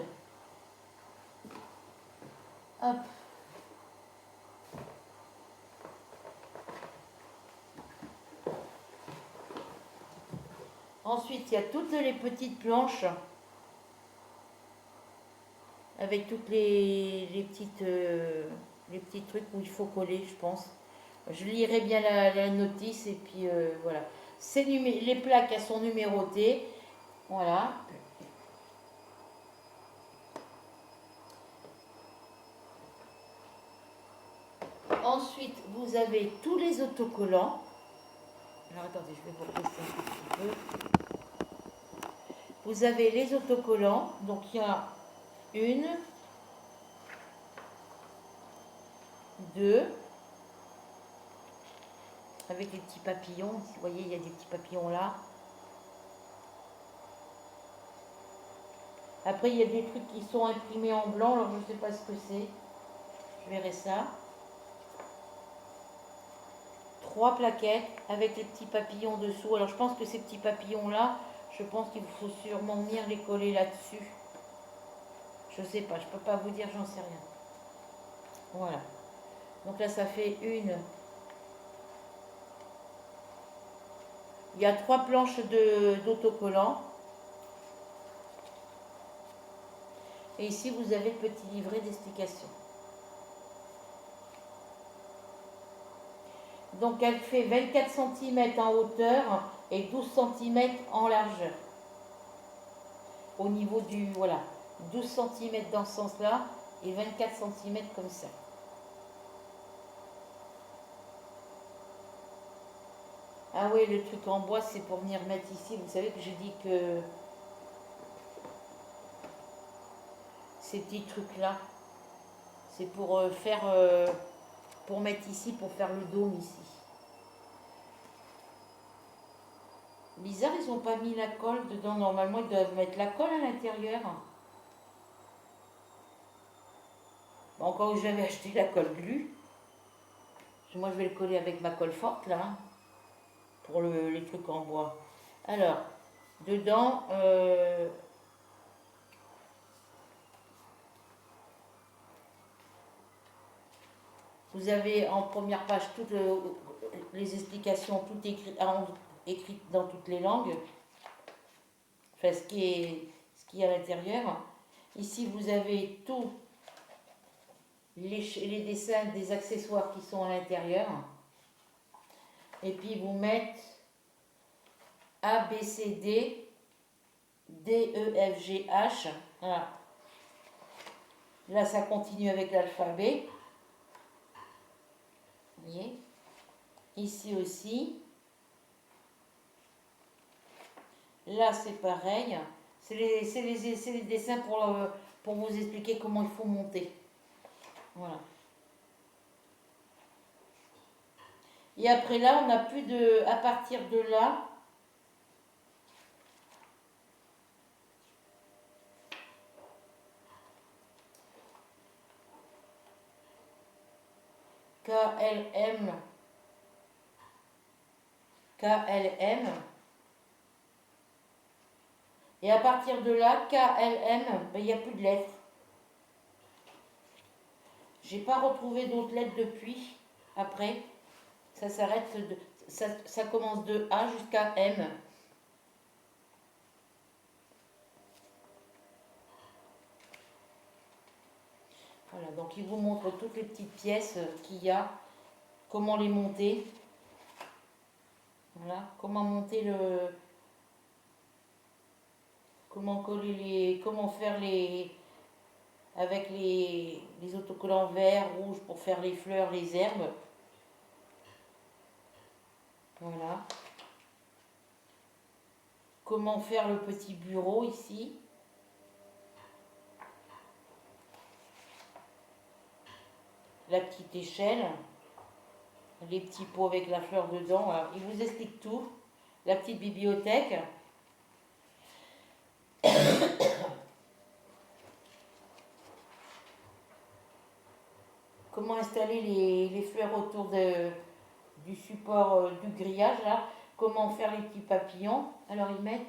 S1: hop. Ensuite, il y a toutes les petites planches avec toutes les petits trucs où il faut coller, je pense. Je lirai bien la notice et puis voilà. Les plaques, elles sont numérotées. Voilà. Ensuite, vous avez tous les autocollants. Alors attendez, je vais vous baisser un petit peu. Vous avez les autocollants. Donc il y a une, deux, avec les petits papillons. Vous voyez, il y a des petits papillons là. Après, il y a des trucs qui sont imprimés en blanc. Alors, je ne sais pas ce que c'est. Je verrai ça. 3 plaquettes avec les petits papillons dessous. Alors, je pense que ces petits papillons-là, je pense qu'il faut sûrement venir les coller là-dessus. Je ne sais pas, je ne peux pas vous dire, j'en sais rien. Voilà. Donc là, ça fait une. Il y a 3 planches d'autocollants. Et ici, vous avez le petit livret d'explication. Donc, elle fait 24 cm en hauteur et 12 cm en largeur. Au niveau du... Voilà. 12 cm dans ce sens-là et 24 cm comme ça. Ah oui, le truc en bois, c'est pour venir mettre ici. Vous savez que j'ai dit que ces petits trucs-là, c'est pour pour mettre ici, pour faire le dôme ici. Bizarre, ils n'ont pas mis la colle dedans. Normalement, ils doivent mettre la colle à l'intérieur. Encore où j'avais acheté la colle glue. Moi, je vais le coller avec ma colle forte, là, pour les trucs en bois. Alors, dedans, vous avez en première page toutes les explications, tout écrites dans toutes les langues. Enfin, ce qui est à l'intérieur. Ici, vous avez tous les dessins des accessoires qui sont à l'intérieur. Et puis, ils vous mettent A, B, C, D, D, E, F, G, H. Voilà. Là, ça continue avec l'alphabet. Vous voyez? Ici aussi. Là, c'est pareil. C'est les dessins pour vous expliquer comment il faut monter. Voilà. Et après là, on n'a plus de... À partir de là, KLM, KLM. Et à partir de là, KLM, ben, il n'y a plus de lettres. J'ai pas retrouvé d'autres lettres depuis. Après, ça s'arrête, ça commence de A jusqu'à M. Voilà, donc il vous montre toutes les petites pièces qu'il y a, comment les monter. Voilà, comment monter comment coller comment faire avec les autocollants verts, rouges pour faire les fleurs, les herbes. Voilà. Comment faire le petit bureau ici. La petite échelle. Les petits pots avec la fleur dedans. Alors, il vous explique tout. La petite bibliothèque. Comment installer les fleurs autour du support du grillage là. Comment faire les petits papillons. Alors ils mettent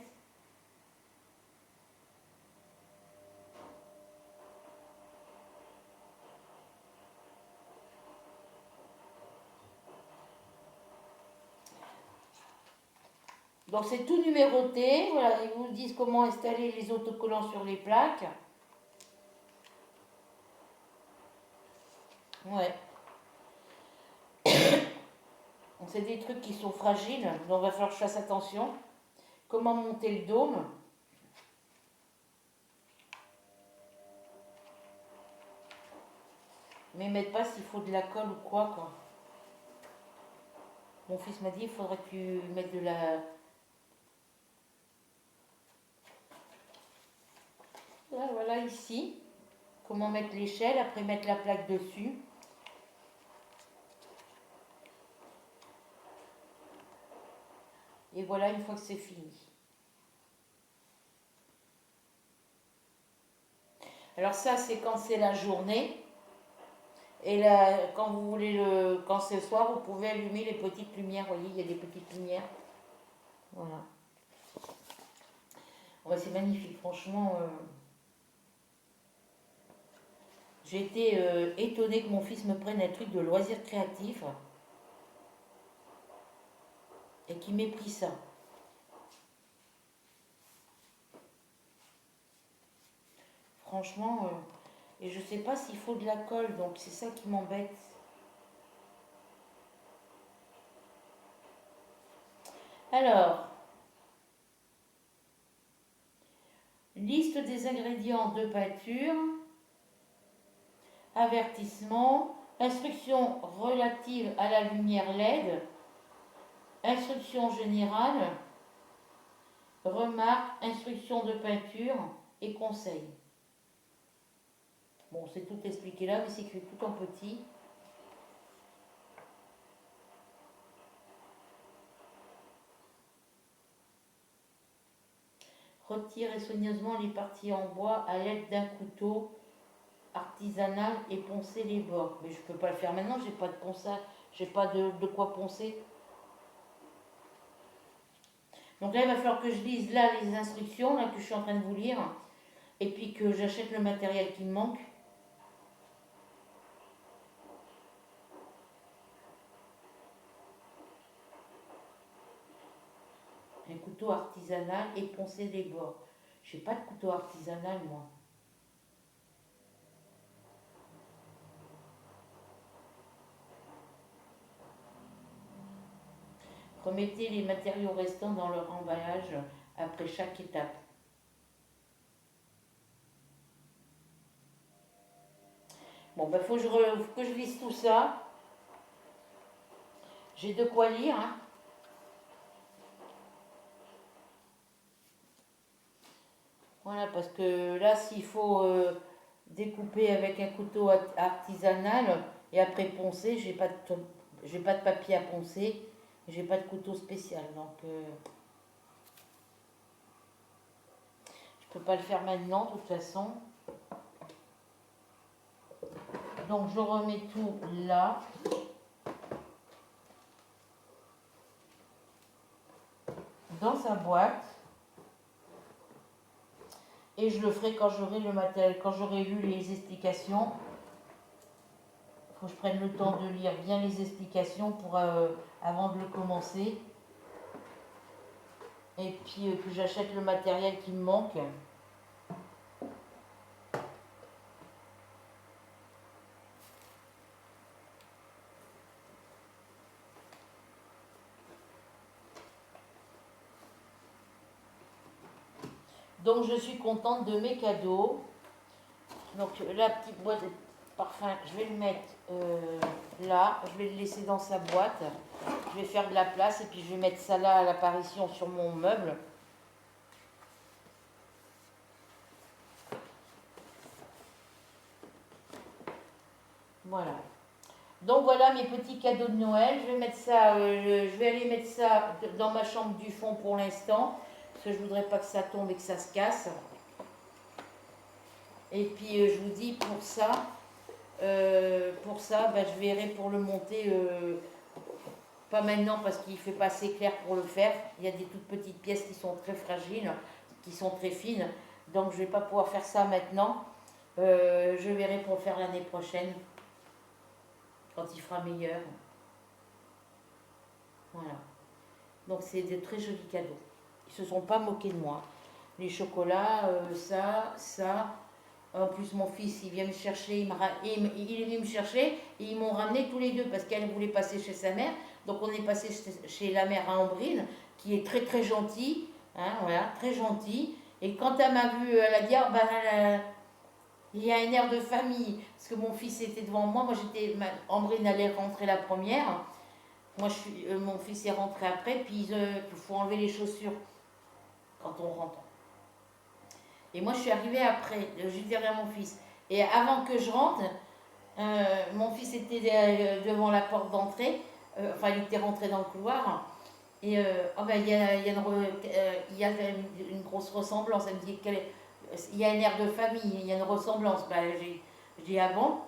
S1: donc c'est tout numéroté. Voilà, ils vous disent comment installer les autocollants sur les plaques. Ouais. C'est des trucs qui sont fragiles, donc il va falloir que je fasse attention. Comment monter le dôme. Mais mettre pas s'il faut de la colle ou quoi. Mon fils m'a dit, il faudrait que tu mettes de la... Là, voilà ici. Comment mettre l'échelle, après mettre la plaque dessus. Et voilà, une fois que c'est fini. Alors ça, c'est quand c'est la journée. Et là, quand vous voulez quand c'est le soir, vous pouvez allumer les petites lumières. Vous voyez, il y a des petites lumières. Voilà. Ouais, c'est magnifique, franchement. J'ai été étonnée que mon fils me prenne un truc de loisirs créatifs et qu'il m'ait pris ça. Franchement, et je sais pas s'il faut de la colle, donc c'est ça qui m'embête. Alors, liste des ingrédients de peinture, avertissement, instructions relatives à la lumière LED, instructions générales, remarques, instructions de peinture et conseils. Bon, c'est tout expliqué là, mais c'est écrit tout en petit. Retirez soigneusement les parties en bois à l'aide d'un couteau artisanal et poncez les bords. Mais je peux pas le faire maintenant, j'ai pas de ponçage, j'ai pas de quoi poncer. Donc là, il va falloir que je lise là les instructions là, que je suis en train de vous lire, et puis que j'achète le matériel qui me manque. Un couteau artisanal et poncer les bords. J'ai pas de couteau artisanal moi. Remettez les matériaux restants dans leur emballage après chaque étape. Bon, ben, faut que je lise tout ça. J'ai de quoi lire. Hein. Voilà, parce que là, s'il faut découper avec un couteau artisanal et après poncer, j'ai pas de papier à poncer, j'ai pas de couteau spécial, donc je peux pas le faire maintenant de toute façon. Donc je remets tout là. Dans sa boîte. Et je le ferai quand j'aurai le matériel, quand j'aurai lu les explications. Il faut que je prenne le temps de lire bien les explications pour, avant de le commencer. Et puis que j'achète le matériel qui me manque. Donc je suis contente de mes cadeaux. Donc la petite boîte de parfum, je vais le mettre là. Je vais le laisser dans sa boîte. Je vais faire de la place et puis je vais mettre ça là à l'apparition sur mon meuble. Voilà. Donc voilà mes petits cadeaux de Noël. Je vais mettre ça, je vais aller mettre ça dans ma chambre du fond pour l'instant, parce que je voudrais pas que ça tombe et que ça se casse. Et puis je vous dis pour ça, bah, je verrai pour le monter, pas maintenant parce qu'il fait pas assez clair pour le faire. Il y a des toutes petites pièces qui sont très fragiles, qui sont très fines, donc je vais pas pouvoir faire ça maintenant. Je verrai pour le faire l'année prochaine, quand il fera meilleur. Voilà. Donc c'est de très jolis cadeaux. Ils se sont pas moqués de moi. Les chocolats, ça. En plus mon fils il vient me chercher, il est venu me chercher et ils m'ont ramené tous les deux parce qu'elle voulait passer chez sa mère. Donc on est passé chez la mère à Ambrine, qui est très très gentille, hein, voilà, très gentille. Et quand elle m'a vu, elle a dit ah, ben, il y a un air de famille, parce que mon fils était devant moi, Ambrine allait rentrer la première. Moi, mon fils est rentré après, puis il faut enlever les chaussures quand on rentre. Et moi, je suis arrivée après, juste derrière mon fils. Et avant que je rentre, mon fils était devant la porte d'entrée, enfin, il était rentré dans le couloir. Et oh ben, il y a une grosse ressemblance. Elle me dit il y a un air de famille, il y a une ressemblance. Ben, j'ai dit ah bon.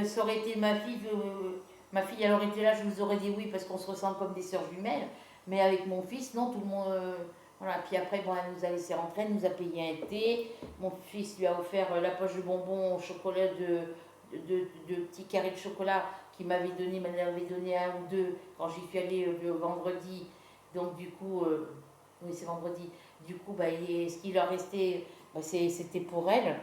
S1: Ça aurait été ma fille elle aurait été là, je vous aurais dit oui parce qu'on se ressemble comme des sœurs jumelles. Mais avec mon fils, non, tout le monde. Voilà. Puis après, bon, elle nous a laissé rentrer, elle nous a payé un thé. Mon fils lui a offert la poche de bonbons au chocolat de petits carrés de chocolat qu'il m'avait donné, m'en avait donné un ou deux quand j'y suis allée le vendredi. Donc du coup, oui c'est vendredi. Du coup, bah, ce qu'il leur restait, bah, c'était pour elle.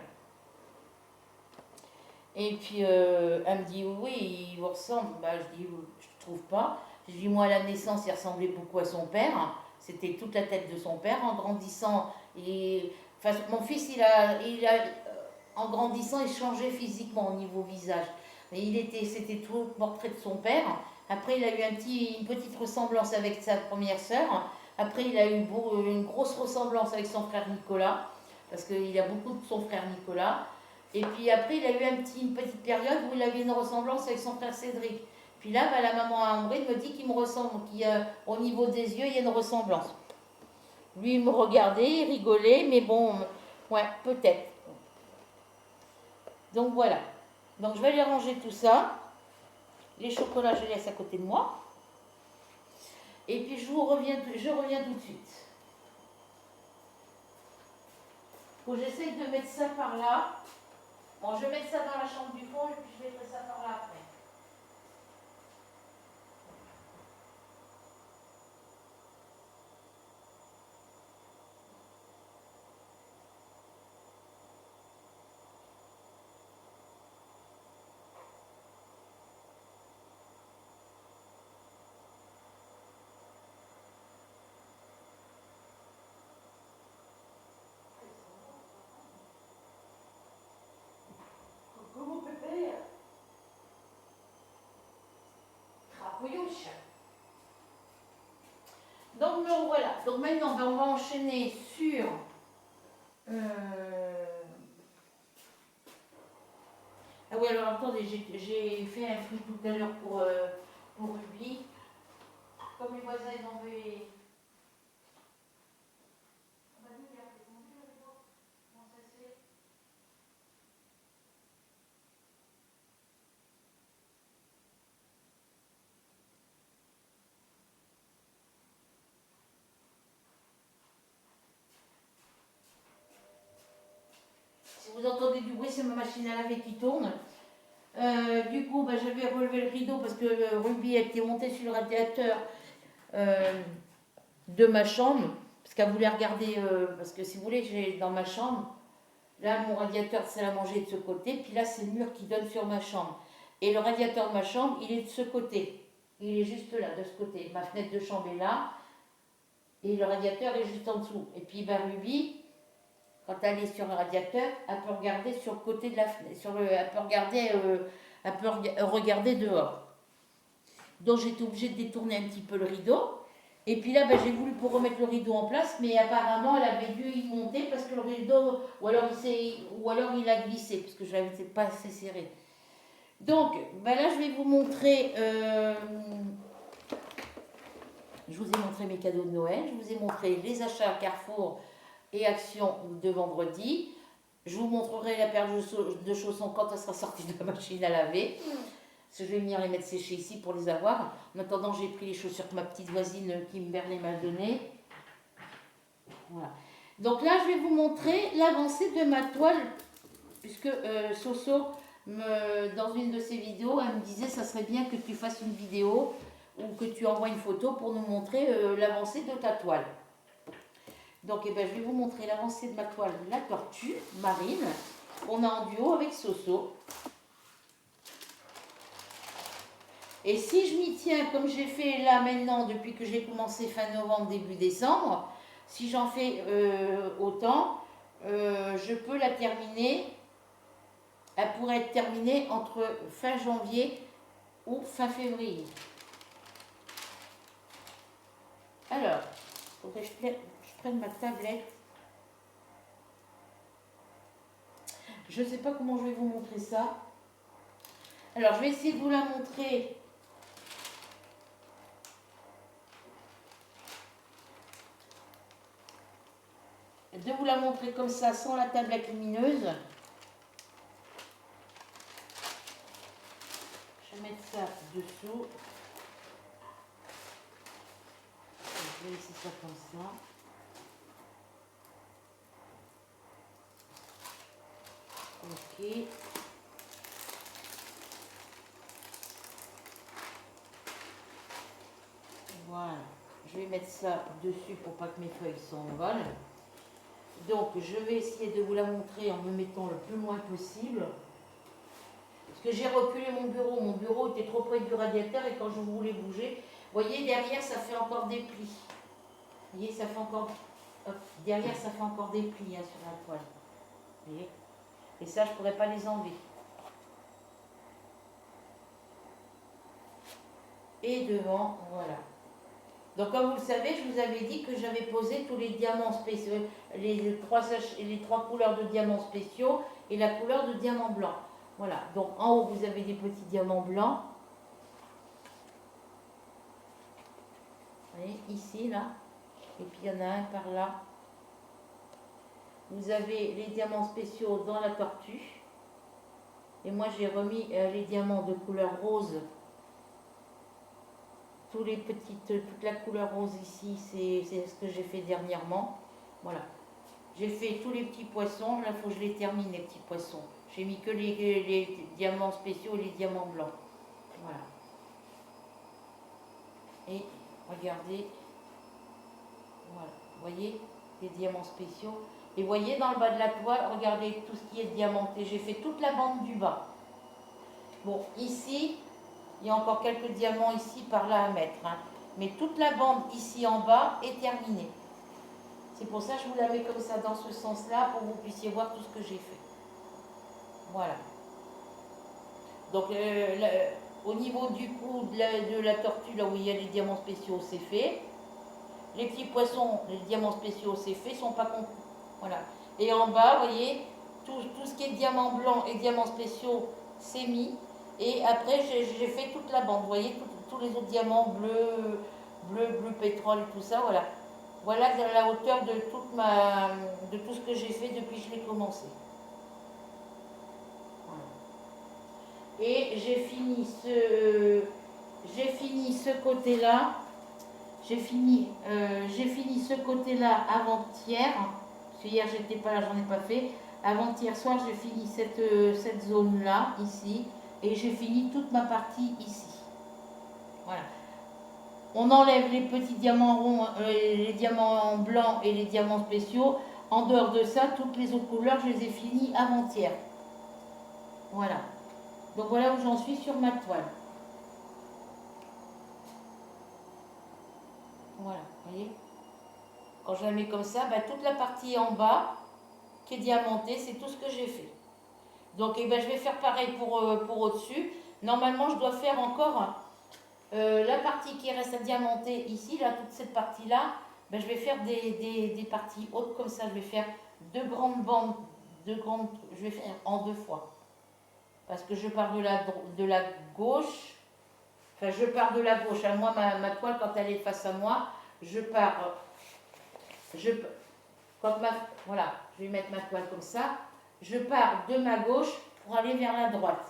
S1: Et puis elle me dit oui, il vous ressemble. Bah, je dis je trouve pas. Je dis moi à la naissance il ressemblait beaucoup à son père. C'était toute la tête de son père. En grandissant, enfin, mon fils en grandissant il changeait physiquement au niveau visage. Mais c'était tout le portrait de son père. Après il a eu une petite ressemblance avec sa première sœur. Après il a eu une grosse ressemblance avec son frère Nicolas. Parce qu'il a beaucoup de son frère Nicolas. Et puis après, il a eu une petite période où il avait une ressemblance avec son frère Cédric. Puis là, bah, la maman à Ambrine me dit qu'il me ressemble, qu'au niveau des yeux, il y a une ressemblance. Lui, il me regardait, il rigolait, mais bon, ouais, peut-être. Donc voilà. Donc je vais aller ranger tout ça. Les chocolats, je les laisse à côté de moi. Et puis je reviens tout de suite. Faut que j'essaye de mettre ça par là. Bon, je vais mettre ça dans la chambre du fond et puis je mettrai ça par là après. Coucou, Pépé. Donc me revoilà. Donc maintenant, ben, on va enchaîner sur... Ah oui, alors attendez, j'ai fait un fruit tout à l'heure pour Ruby. Comme les voisins, ils ont vu... Si vous entendez du bruit, c'est ma machine à laver qui tourne. Du coup, ben, je vais relever le rideau parce que Ruby a été montée sur le radiateur de ma chambre. Parce qu'elle voulait regarder, parce que si vous voulez, j'ai dans ma chambre, là mon radiateur c'est à manger de ce côté, puis là c'est le mur qui donne sur ma chambre. Et le radiateur de ma chambre, il est de ce côté. Il est juste là, de ce côté. Ma fenêtre de chambre est là, et le radiateur est juste en dessous. Et puis ben, Ruby, quand elle est sur le radiateur, elle peut regarder sur le côté de la fenêtre, elle peut regarder, regarder dehors. Donc j'étais obligée de détourner un petit peu le rideau. Et puis là, ben, j'ai voulu pour remettre le rideau en place, mais apparemment, elle avait dû y monter parce que le rideau, ou alors il a glissé, parce que je l'avais pas assez serré. Donc, ben là, je vais vous montrer... je vous ai montré mes cadeaux de Noël, je vous ai montré les achats Carrefour et Action de vendredi. Je vous montrerai la paire de chaussons quand elle sera sortie de la machine à laver. Parce que je vais venir les mettre sécher ici pour les avoir. En attendant, j'ai pris les chaussures que ma petite voisine Kimberley m'a données. Voilà. Donc là, je vais vous montrer l'avancée de ma toile. Puisque Soso, dans une de ses vidéos, elle me disait ça serait bien que tu fasses une vidéo ou que tu envoies une photo pour nous montrer l'avancée de ta toile. Donc eh ben, je vais vous montrer l'avancée de ma toile, la tortue marine. On a en duo avec Soso. Et si je m'y tiens comme j'ai fait là maintenant depuis que j'ai commencé fin novembre, début décembre, si j'en fais autant, je peux la terminer. Elle pourrait être terminée entre fin janvier ou fin février. Alors, il faudrait que je prenne ma tablette. Je ne sais pas comment je vais vous montrer ça. Alors, je vais essayer de vous la montrer. De vous la montrer comme ça, sans la tablette lumineuse. Je vais mettre ça dessous. Je vais laisser ça comme ça. Ok. Voilà. Je vais mettre ça dessus pour pas que mes feuilles s'envolent. Donc, je vais essayer de vous la montrer en me mettant le plus loin possible. Parce que j'ai reculé mon bureau. Mon bureau était trop près du radiateur et quand je voulais bouger, vous voyez, derrière, ça fait encore des plis. Vous voyez, ça fait encore... Hop, derrière, ça fait encore des plis hein, sur la toile. Vous voyez? Et ça, je ne pourrais pas les enlever. Et devant, voilà. Donc, comme vous le savez, je vous avais dit que j'avais posé tous les diamants spéciaux, les trois couleurs de diamants spéciaux et la couleur de diamant blanc. Voilà. Donc, en haut, vous avez des petits diamants blancs. Vous voyez, ici, là. Et puis, il y en a un par là. Vous avez les diamants spéciaux dans la tortue. Et moi, j'ai remis les diamants de couleur rose. Toute la couleur rose ici, c'est ce que j'ai fait dernièrement. Voilà. J'ai fait tous les petits poissons. Là, il faut que je les termine, les petits poissons. J'ai mis que les diamants spéciaux et les diamants blancs. Voilà. Et regardez. Voilà. Vous voyez les diamants spéciaux. Et voyez dans le bas de la toile, regardez tout ce qui est diamanté. J'ai fait toute la bande du bas. Bon, ici, il y a encore quelques diamants ici, par là à mettre. Hein. Mais toute la bande ici en bas est terminée. C'est pour ça que je vous la mets comme ça, dans ce sens-là, pour que vous puissiez voir tout ce que j'ai fait. Voilà. Donc, au niveau du cou de la tortue, là où il y a les diamants spéciaux, c'est fait. Les petits poissons, les diamants spéciaux, c'est fait, sont pas compris. Voilà. Et en bas, vous voyez, tout ce qui est diamants blancs et diamants spéciaux, c'est mis. Et après, j'ai fait toute la bande. Vous voyez, tous les autres diamants bleus, bleu pétrole, tout ça, voilà. Voilà la hauteur de, de tout ce que j'ai fait depuis que je l'ai commencé. Voilà. Et j'ai fini ce côté-là. J'ai fini ce côté-là avant-hier. Parce que hier, j'étais pas là, j'en ai pas fait. Avant-hier soir, j'ai fini cette zone-là, ici. Et j'ai fini toute ma partie ici. Voilà. On enlève les petits diamants ronds, les diamants blancs et les diamants spéciaux. En dehors de ça, toutes les autres couleurs, je les ai finies avant-hier. Voilà. Donc voilà où j'en suis sur ma toile. Voilà, vous voyez. Quand je la mets comme ça, bah, toute la partie en bas qui est diamantée, c'est tout ce que j'ai fait. Donc je vais faire pareil pour au-dessus. Normalement, je dois faire encore la partie qui reste à diamanter ici, là, toute cette partie-là. Je vais faire des parties hautes comme ça. Je vais faire deux grandes bandes, je vais faire en deux fois. Parce que je pars de la gauche. Enfin, je pars de la gauche. Moi, ma toile, quand elle est face à moi, je pars. Voilà, je vais mettre ma toile comme ça. Je pars de ma gauche pour aller vers la droite.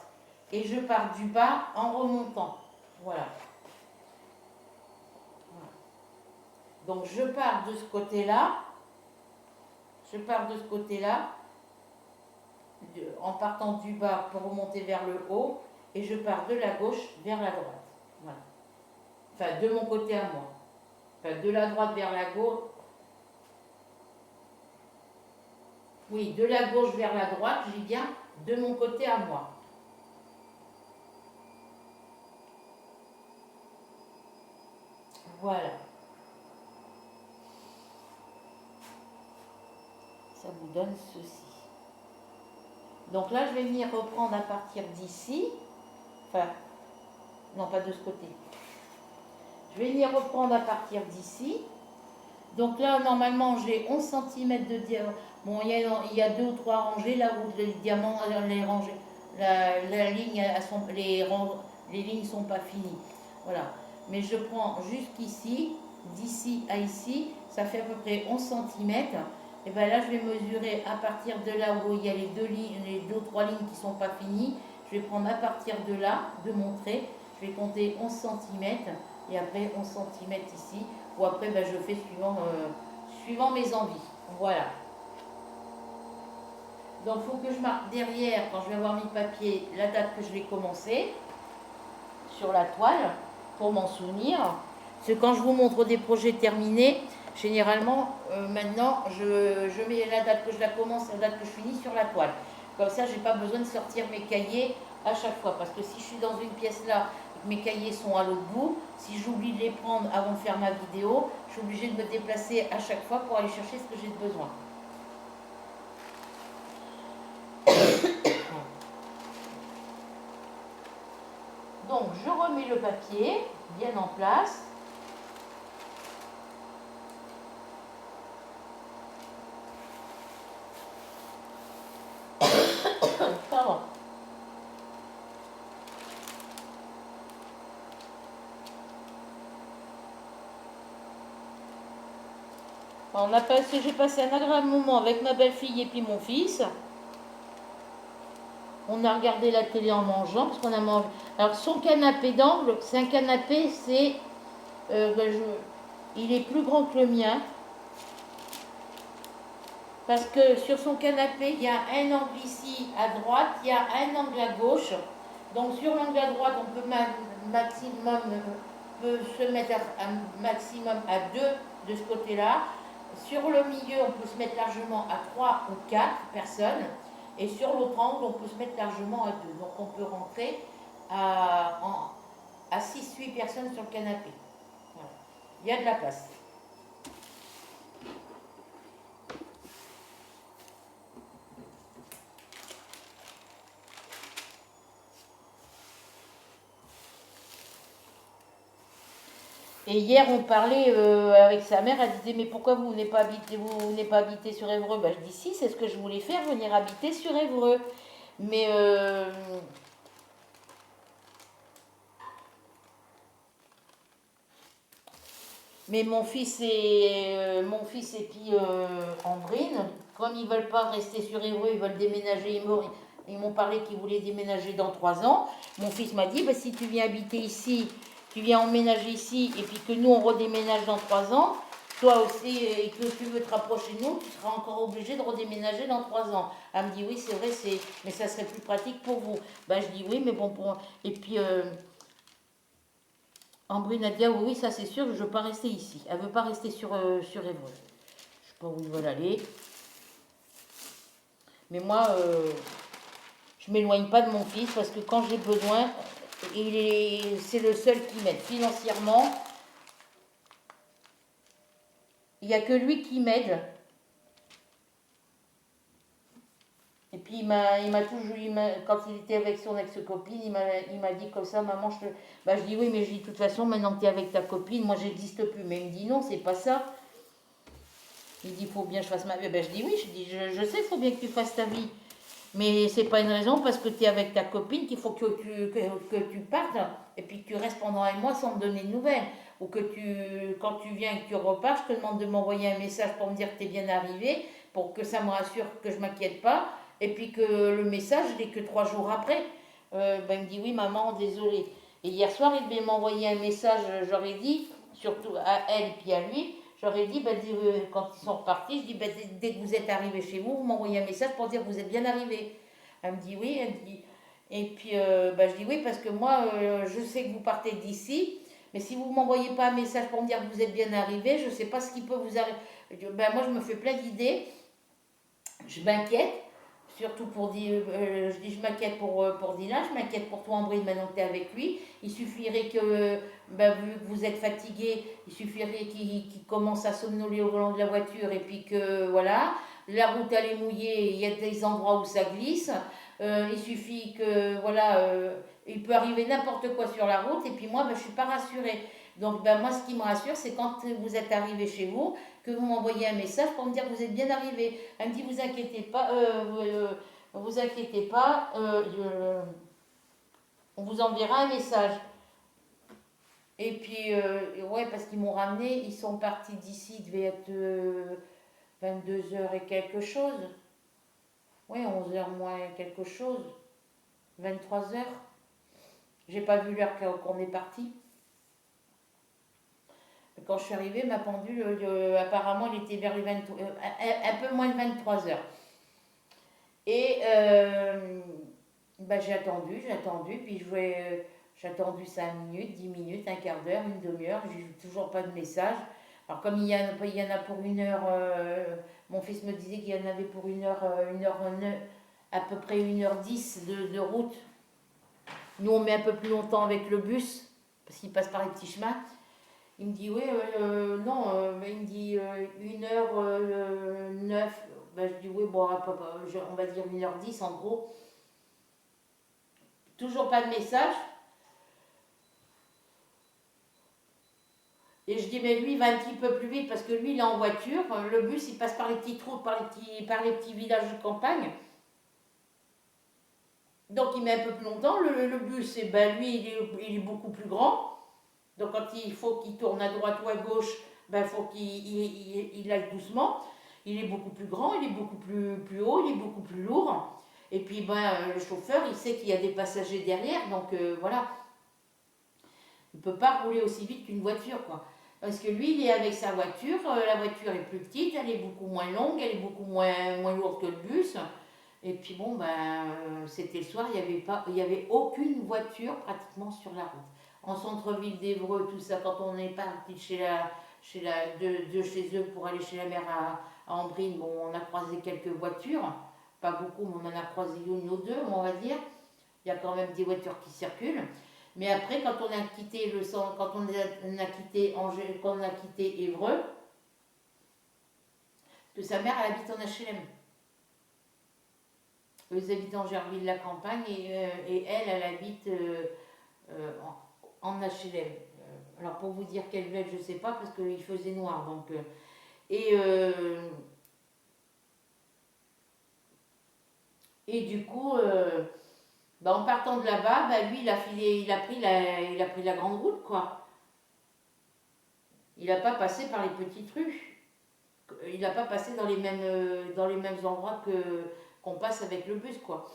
S1: Et je pars du bas en remontant. Voilà. Donc je pars de ce côté-là. En partant du bas pour remonter vers le haut. Et je pars de la gauche vers la droite. Voilà. Enfin, de mon côté à moi. Enfin, de la droite vers la gauche. Oui, de la gauche vers la droite, je dis bien de mon côté à moi. Voilà. Ça vous donne ceci. Donc là, je vais venir reprendre à partir d'ici. Enfin, non, pas de ce côté. Je vais venir reprendre à partir d'ici. Donc là, normalement, j'ai 11 cm de diamant. Bon, il y a deux ou trois rangées là où les diamants, les rangées, la ligne, les lignes ne sont pas finies. Voilà. Mais je prends jusqu'ici, d'ici à ici, ça fait à peu près 11 cm. Et bien là, je vais mesurer à partir de là où il y a les deux ou trois lignes qui ne sont pas finies. Je vais prendre à partir de là, de mon trait, je vais compter 11 cm et après 11 cm ici. Ou après, je fais suivant mes envies. Voilà. Donc, il faut que je marque derrière, quand je vais avoir mis le papier, la date que je vais commencer sur la toile, pour m'en souvenir. Parce que quand je vous montre des projets terminés, généralement, maintenant, je mets la date que je la commence et la date que je finis sur la toile. Comme ça, je n'ai pas besoin de sortir mes cahiers à chaque fois. Parce que si je suis dans une pièce là, et que mes cahiers sont à l'autre bout, si j'oublie de les prendre avant de faire ma vidéo, je suis obligée de me déplacer à chaque fois pour aller chercher ce que j'ai besoin. Donc, je remets le papier bien en place. Pardon. J'ai passé un agréable moment avec ma belle-fille et puis mon fils. On a regardé la télé en mangeant, parce qu'on a mangé. Alors, son canapé d'angle, c'est un canapé, il est plus grand que le mien. Parce que sur son canapé, il y a un angle ici à droite, il y a un angle à gauche. Donc, sur l'angle à droite, on peut se mettre un maximum à 2 de ce côté-là. Sur le milieu, on peut se mettre largement à 3 ou 4 personnes. Et sur l'autre angle, on peut se mettre largement à 2. Donc on peut rentrer à 6-8 personnes sur le canapé. Voilà. Il y a de la place. Et hier, on parlait avec sa mère, elle disait, mais pourquoi vous venez pas habiter sur Évreux? Ben, je dis, si, c'est ce que je voulais faire, venir habiter sur Évreux. Mais, mais mon fils et puis Andrine, comme ils veulent pas rester sur Évreux, ils veulent déménager, ils m'ont parlé qu'ils voulaient déménager dans 3 ans. Mon fils m'a dit, bah, si tu viens habiter ici, tu viens emménager ici, et puis que nous on redéménage dans 3 ans, toi aussi, et que tu veux te rapprocher de nous, tu seras encore obligé de redéménager dans 3 ans. Elle me dit, oui, c'est vrai, mais ça serait plus pratique pour vous. Ben, je dis, oui, mais bon, et puis Ambrine a dit, ah oui, oui, ça c'est sûr, je ne veux pas rester ici. Elle ne veut pas rester sur Évreux. Je ne sais pas où ils veulent aller. Mais moi, je ne m'éloigne pas de mon fils parce que quand j'ai besoin, c'est le seul qui m'aide. Financièrement, il n'y a que lui qui m'aide. Et puis quand il était avec son ex-copine, il m'a dit comme ça, maman, bah, je dis oui, mais je dis de toute façon, maintenant que tu es avec ta copine, moi j'existe plus. Mais il me dit non, c'est pas ça. Il dit, il faut bien que je fasse ma vie. Ben, je dis oui, je sais, il faut bien que tu fasses ta vie. Mais c'est pas une raison parce que tu es avec ta copine qu'il faut que tu partes et puis que tu restes pendant un mois sans me donner de nouvelles. Ou que quand tu viens et que tu repars, je te demande de m'envoyer un message pour me dire que tu es bien arrivé, pour que ça me rassure que je ne m'inquiète pas. Et puis que le message, je l'ai que 3 jours après. Ben, il me dit oui, maman, désolé. Et hier soir, il devait m'envoyer un message, j'aurais dit, surtout à elle et puis à lui. J'aurais dit, ben, quand ils sont repartis, je dis, ben, dès que vous êtes arrivés chez vous, vous m'envoyez un message pour dire que vous êtes bien arrivés. Elle me dit oui, elle me dit. Et puis ben, je dis oui, parce que moi, je sais que vous partez d'ici, mais si vous ne m'envoyez pas un message pour me dire que vous êtes bien arrivés, je ne sais pas ce qui peut vous arriver. Ben, moi, je me fais plein d'idées, je m'inquiète. Surtout pour dire, je dis je m'inquiète pour Dylan, je m'inquiète pour toi Ambry maintenant que tu es avec lui. Il suffirait que, ben, vu que vous êtes fatigué, il suffirait qu'il commence à somnoler au volant de la voiture et puis que voilà, la route elle est mouillée, il y a des endroits où ça glisse. Il suffit que voilà, il peut arriver n'importe quoi sur la route et puis moi ben, je ne suis pas rassurée. Donc ben, moi ce qui me rassure c'est quand vous êtes arrivé chez vous, que vous m'envoyez un message pour me dire que vous êtes bien arrivé. Elle me dit vous inquiétez pas, vous inquiétez pas, on vous enverra un message. Et puis ouais parce qu'ils m'ont ramené, ils sont partis d'ici, il devait être 22 h et quelque chose. Ouais 11 h moins quelque chose, 23 h. J'ai pas vu l'heure qu'on est parti. Quand je suis arrivée, ma pendule, apparemment, elle était vers les 23, un peu moins de 23 h. Et bah, j'ai attendu, puis j'ai attendu 5 minutes, 10 minutes, un quart d'heure, une demi-heure, j'ai toujours pas de message. Alors comme il y en a pour 1 heure, mon fils me disait qu'il y en avait pour 1 heure, à peu près 1 h 10 de route. Nous on met un peu plus longtemps avec le bus, parce qu'il passe par les petits chemins. Il me dit, oui, non, il me dit 1 h 9. Ben, je dis, oui, bon, on va dire 1 h 10 en gros. Toujours pas de message. Et je dis, mais lui, il va un petit peu plus vite parce que lui, il est en voiture. Le bus, il passe par les petites routes, par les petits villages de campagne. Donc, il met un peu plus longtemps. Le bus, et ben, lui, il est beaucoup plus grand. Donc, quand il faut qu'il tourne à droite ou à gauche, ben, il faut qu'il aille doucement. Il est beaucoup plus grand, il est beaucoup plus haut, il est beaucoup plus lourd. Et puis, ben, le chauffeur, il sait qu'il y a des passagers derrière. Donc, voilà. Il ne peut pas rouler aussi vite qu'une voiture, quoi. Parce que lui, il est avec sa voiture, la voiture est plus petite, elle est beaucoup moins longue, elle est beaucoup moins lourde que le bus. Et puis bon, ben, c'était le soir, il y avait aucune voiture pratiquement sur la route. En centre-ville d'Évreux, tout ça, quand on est parti de chez eux pour aller chez la mère à Ambrine, bon, on a croisé quelques voitures, pas beaucoup, mais on en a croisé une ou deux, on va dire. Il y a quand même des voitures qui circulent. Mais après, quand on a quitté le centre, quand on a quitté Angers, quand on a quitté Évreux, que sa mère elle habite en HLM. Ils habitent en Gerville-la-Campagne et elle habite en HLM. Alors pour vous dire quelle bled, je sais pas parce qu'il faisait noir. Donc, et du coup, bah, en partant de là-bas, bah, lui il a pris la grande route quoi. Il n'a pas passé par les petites rues. Il n'a pas passé dans les mêmes endroits qu'on passe avec le bus quoi.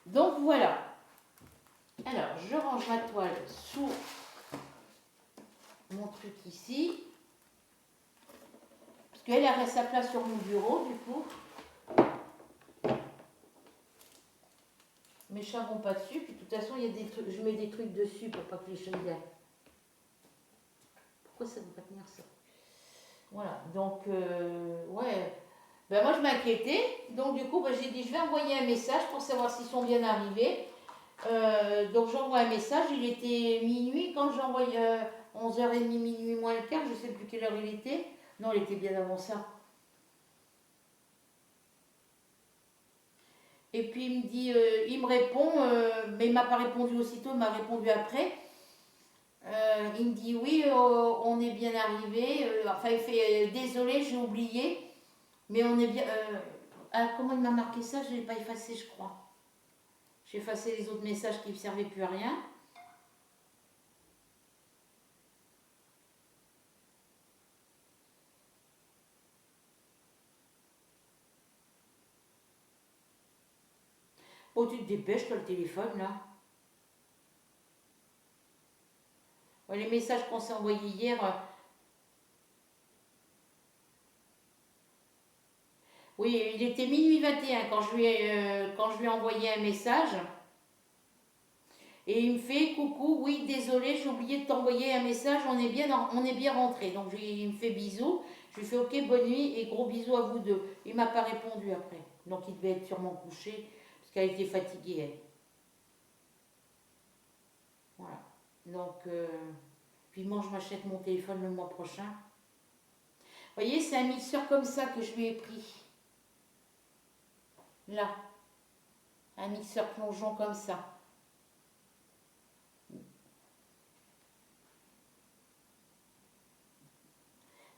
S1: Donc voilà. Alors, je range ma toile sous mon truc ici. Parce qu'elle a sa place sur mon bureau, du coup. Mes chats vont pas dessus. Puis de toute façon, il y a des trucs, je mets des trucs dessus pour pas que les chats y aillent. Pourquoi ça ne veut pas tenir ça? Voilà, donc, ouais. Ben moi, je m'inquiétais. Donc, du coup, ben, j'ai dit, je vais envoyer un message pour savoir s'ils sont bien arrivés. Donc j'envoie un message, il était minuit quand j'envoie 11h30, minuit moins le quart, je sais plus quelle heure il était. Non, il était bien avant ça. Et puis il me dit, il me répond, mais il m'a pas répondu aussitôt, il m'a répondu après. Il me dit oui, on est bien arrivé. Enfin, il fait désolé, j'ai oublié, mais on est bien. Ah, comment il m'a marqué ça? Je l'ai pas effacé, je crois. J'ai effacé les autres messages qui ne servaient plus à rien. Oh, tu te dépêches, toi, le téléphone, là. Ouais, les messages qu'on s'est envoyés hier. Oui, il était minuit 21 quand je lui ai envoyé un message. Et il me fait coucou, oui, désolé, j'ai oublié de t'envoyer un message, on est bien rentré. Donc il me fait bisous. Je lui fais ok, bonne nuit et gros bisous à vous deux. Il m'a pas répondu après. Donc il devait être sûrement couché parce qu'elle était fatiguée, elle. Voilà. Donc, vivement, je m'achète mon téléphone le mois prochain. Vous voyez, c'est un mixeur comme ça que je lui ai pris. Là. Un mixeur plongeon comme ça.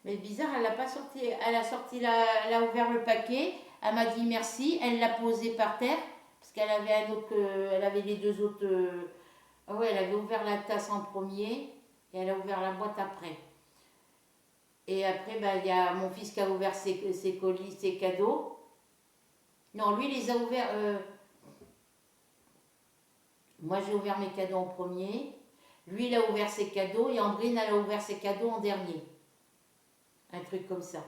S1: Mais bizarre, elle l'a pas sorti. Elle a sorti elle a ouvert le paquet. Elle m'a dit merci. Elle l'a posé par terre parce qu'elle avait un autre, elle avait les deux autres. Ah ouais, elle avait ouvert la tasse en premier et elle a ouvert la boîte après. Et après, bah, il y a mon fils qui a ouvert ses colis, ses cadeaux. Non, lui, il les a ouverts. Moi, j'ai ouvert mes cadeaux en premier. Lui, il a ouvert ses cadeaux et Andrine, elle a ouvert ses cadeaux en dernier. Un truc comme ça.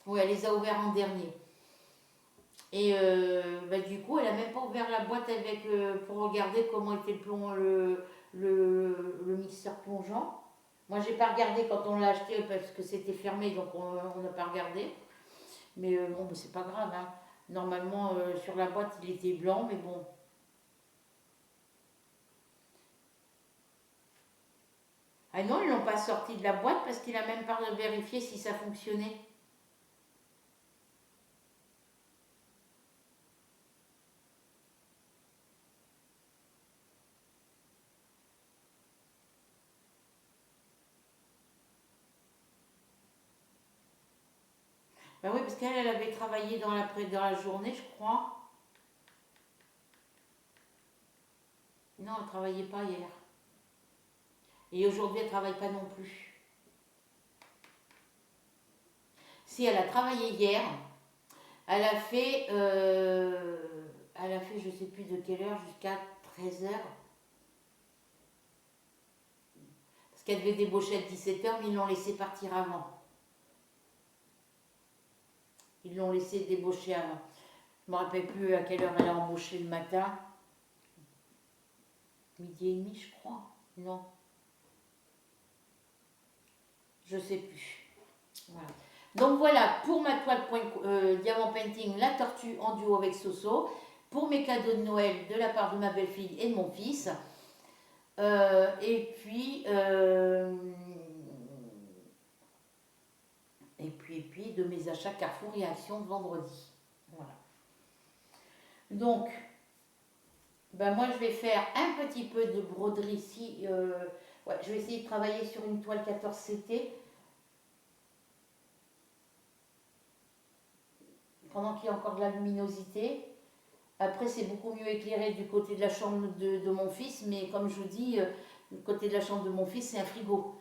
S1: Oui, elle les a ouverts en dernier. Et bah, du coup, elle n'a même pas ouvert la boîte avec, pour regarder comment était le mixeur plongeant. Moi, j'ai pas regardé quand on l'a acheté parce que c'était fermé, donc on n'a pas regardé. Mais bon, bah, c'est pas grave. Hein. Normalement, sur la boîte, il était blanc, mais bon. Ah non, ils l'ont pas sorti de la boîte parce qu'il a même pas vérifié si ça fonctionnait. Bah oui, parce qu'elle avait travaillé dans la journée, je crois. Non, elle travaillait pas hier. Et aujourd'hui, elle travaille pas non plus. Si, elle a travaillé hier. Elle a fait je sais plus de quelle heure, jusqu'à 13h. Parce qu'elle devait débaucher à 17h, mais ils l'ont laissé partir avant. Ils l'ont laissé débaucher avant. Je ne me rappelle plus à quelle heure elle a embauché le matin. Midi et demi, je crois. Non. Je sais plus. Voilà. Donc voilà, pour ma toile Diamant Painting, la tortue en duo avec Soso. Pour mes cadeaux de Noël de la part de ma belle-fille et de mon fils. Et puis, de mes achats Carrefour et Action de vendredi. Voilà. Donc, Ben moi, je vais faire un petit peu de broderie ici. Ouais, je vais essayer de travailler sur une toile 14 CT pendant qu'il y a encore de la luminosité. Après, c'est beaucoup mieux éclairé du côté de la chambre de mon fils, mais comme je vous dis, le côté de la chambre de mon fils, c'est un frigo.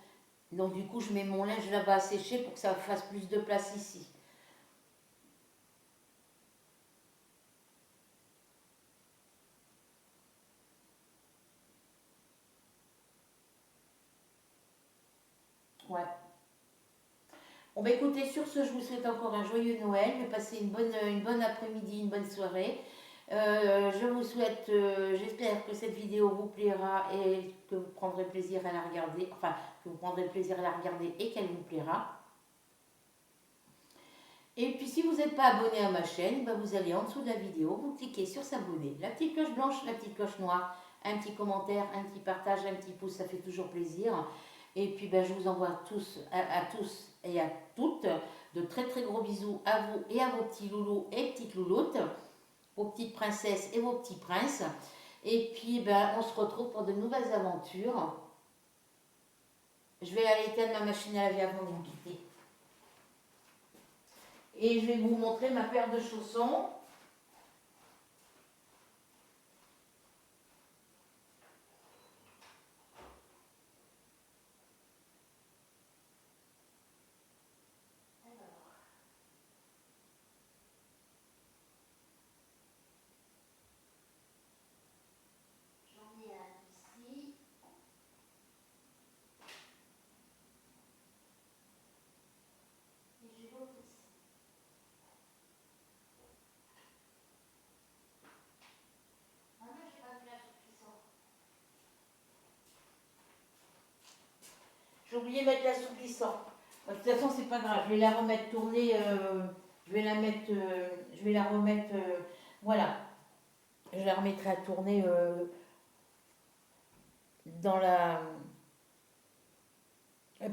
S1: Donc du coup, je mets mon linge là-bas à sécher pour que ça fasse plus de place ici. Ouais. Bon, bah écoutez, sur ce, je vous souhaite encore un joyeux Noël. Passez une bonne après-midi, une bonne soirée. Je vous souhaite, j'espère que cette vidéo vous plaira et que vous prendrez plaisir à la regarder. Enfin, que vous prendrez plaisir à la regarder et qu'elle vous plaira. Et puis, si vous n'êtes pas abonné à ma chaîne, bah, vous allez en dessous de la vidéo, vous cliquez sur s'abonner. La petite cloche blanche, la petite cloche noire, un petit commentaire, un petit partage, un petit pouce, ça fait toujours plaisir. Et puis, ben, je vous envoie à tous et à toutes de très très gros bisous à vous et à vos petits loulous et petites louloutes, vos petites princesses et vos petits princes. Et puis, ben, on se retrouve pour de nouvelles aventures. Je vais aller éteindre ma machine à laver avant de vous quitter. Et je vais vous montrer ma paire de chaussons. J'en ai un ici. Et j'ai l'autre ici. Ah non, j'ai pas de place qui sort. J'ai oublié de mettre l'assouplissant. De toute façon, c'est pas grave. Je vais la remettre tourner. Je vais la mettre. Je vais la remettre. Voilà. Je la remettrai à tourner dans la.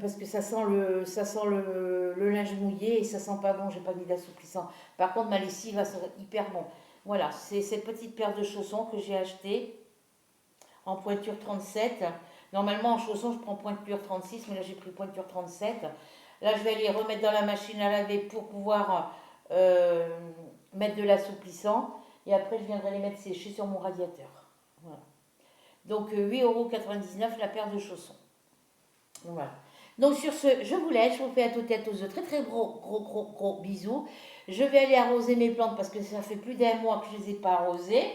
S1: Parce que ça sent le linge mouillé et ça sent pas bon. J'ai pas mis d'assouplissant. Par contre, ma lessive va sentir hyper bon. Voilà. C'est cette petite paire de chaussons que j'ai achetée en pointure 37. Normalement, en chaussons, je prends pointure 36, mais là, j'ai pris pointure 37. Là, je vais les remettre dans la machine à laver pour pouvoir euh, mettre de l'assouplissant. Et après, je viendrai les mettre sécher sur mon radiateur. Voilà. Donc, 8,99 € la paire de chaussons. Voilà. Donc, sur ce, je vous laisse. Je vous fais à toute tête aux œufs très, très gros bisous. Je vais aller arroser mes plantes parce que ça fait plus d'1 mois que je ne les ai pas arrosées.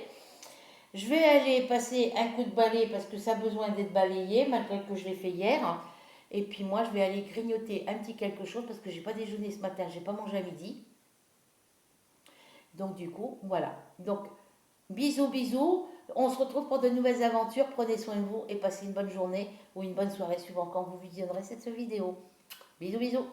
S1: Je vais aller passer un coup de balai parce que ça a besoin d'être balayé, malgré que je l'ai fait hier. Et puis moi, je vais aller grignoter un petit quelque chose parce que j'ai pas déjeuné ce matin, j'ai pas mangé à midi. Donc du coup, voilà. Donc bisous, bisous. On se retrouve pour de nouvelles aventures. Prenez soin de vous et passez une bonne journée ou une bonne soirée suivant quand vous visionnerez cette vidéo. Bisous, bisous.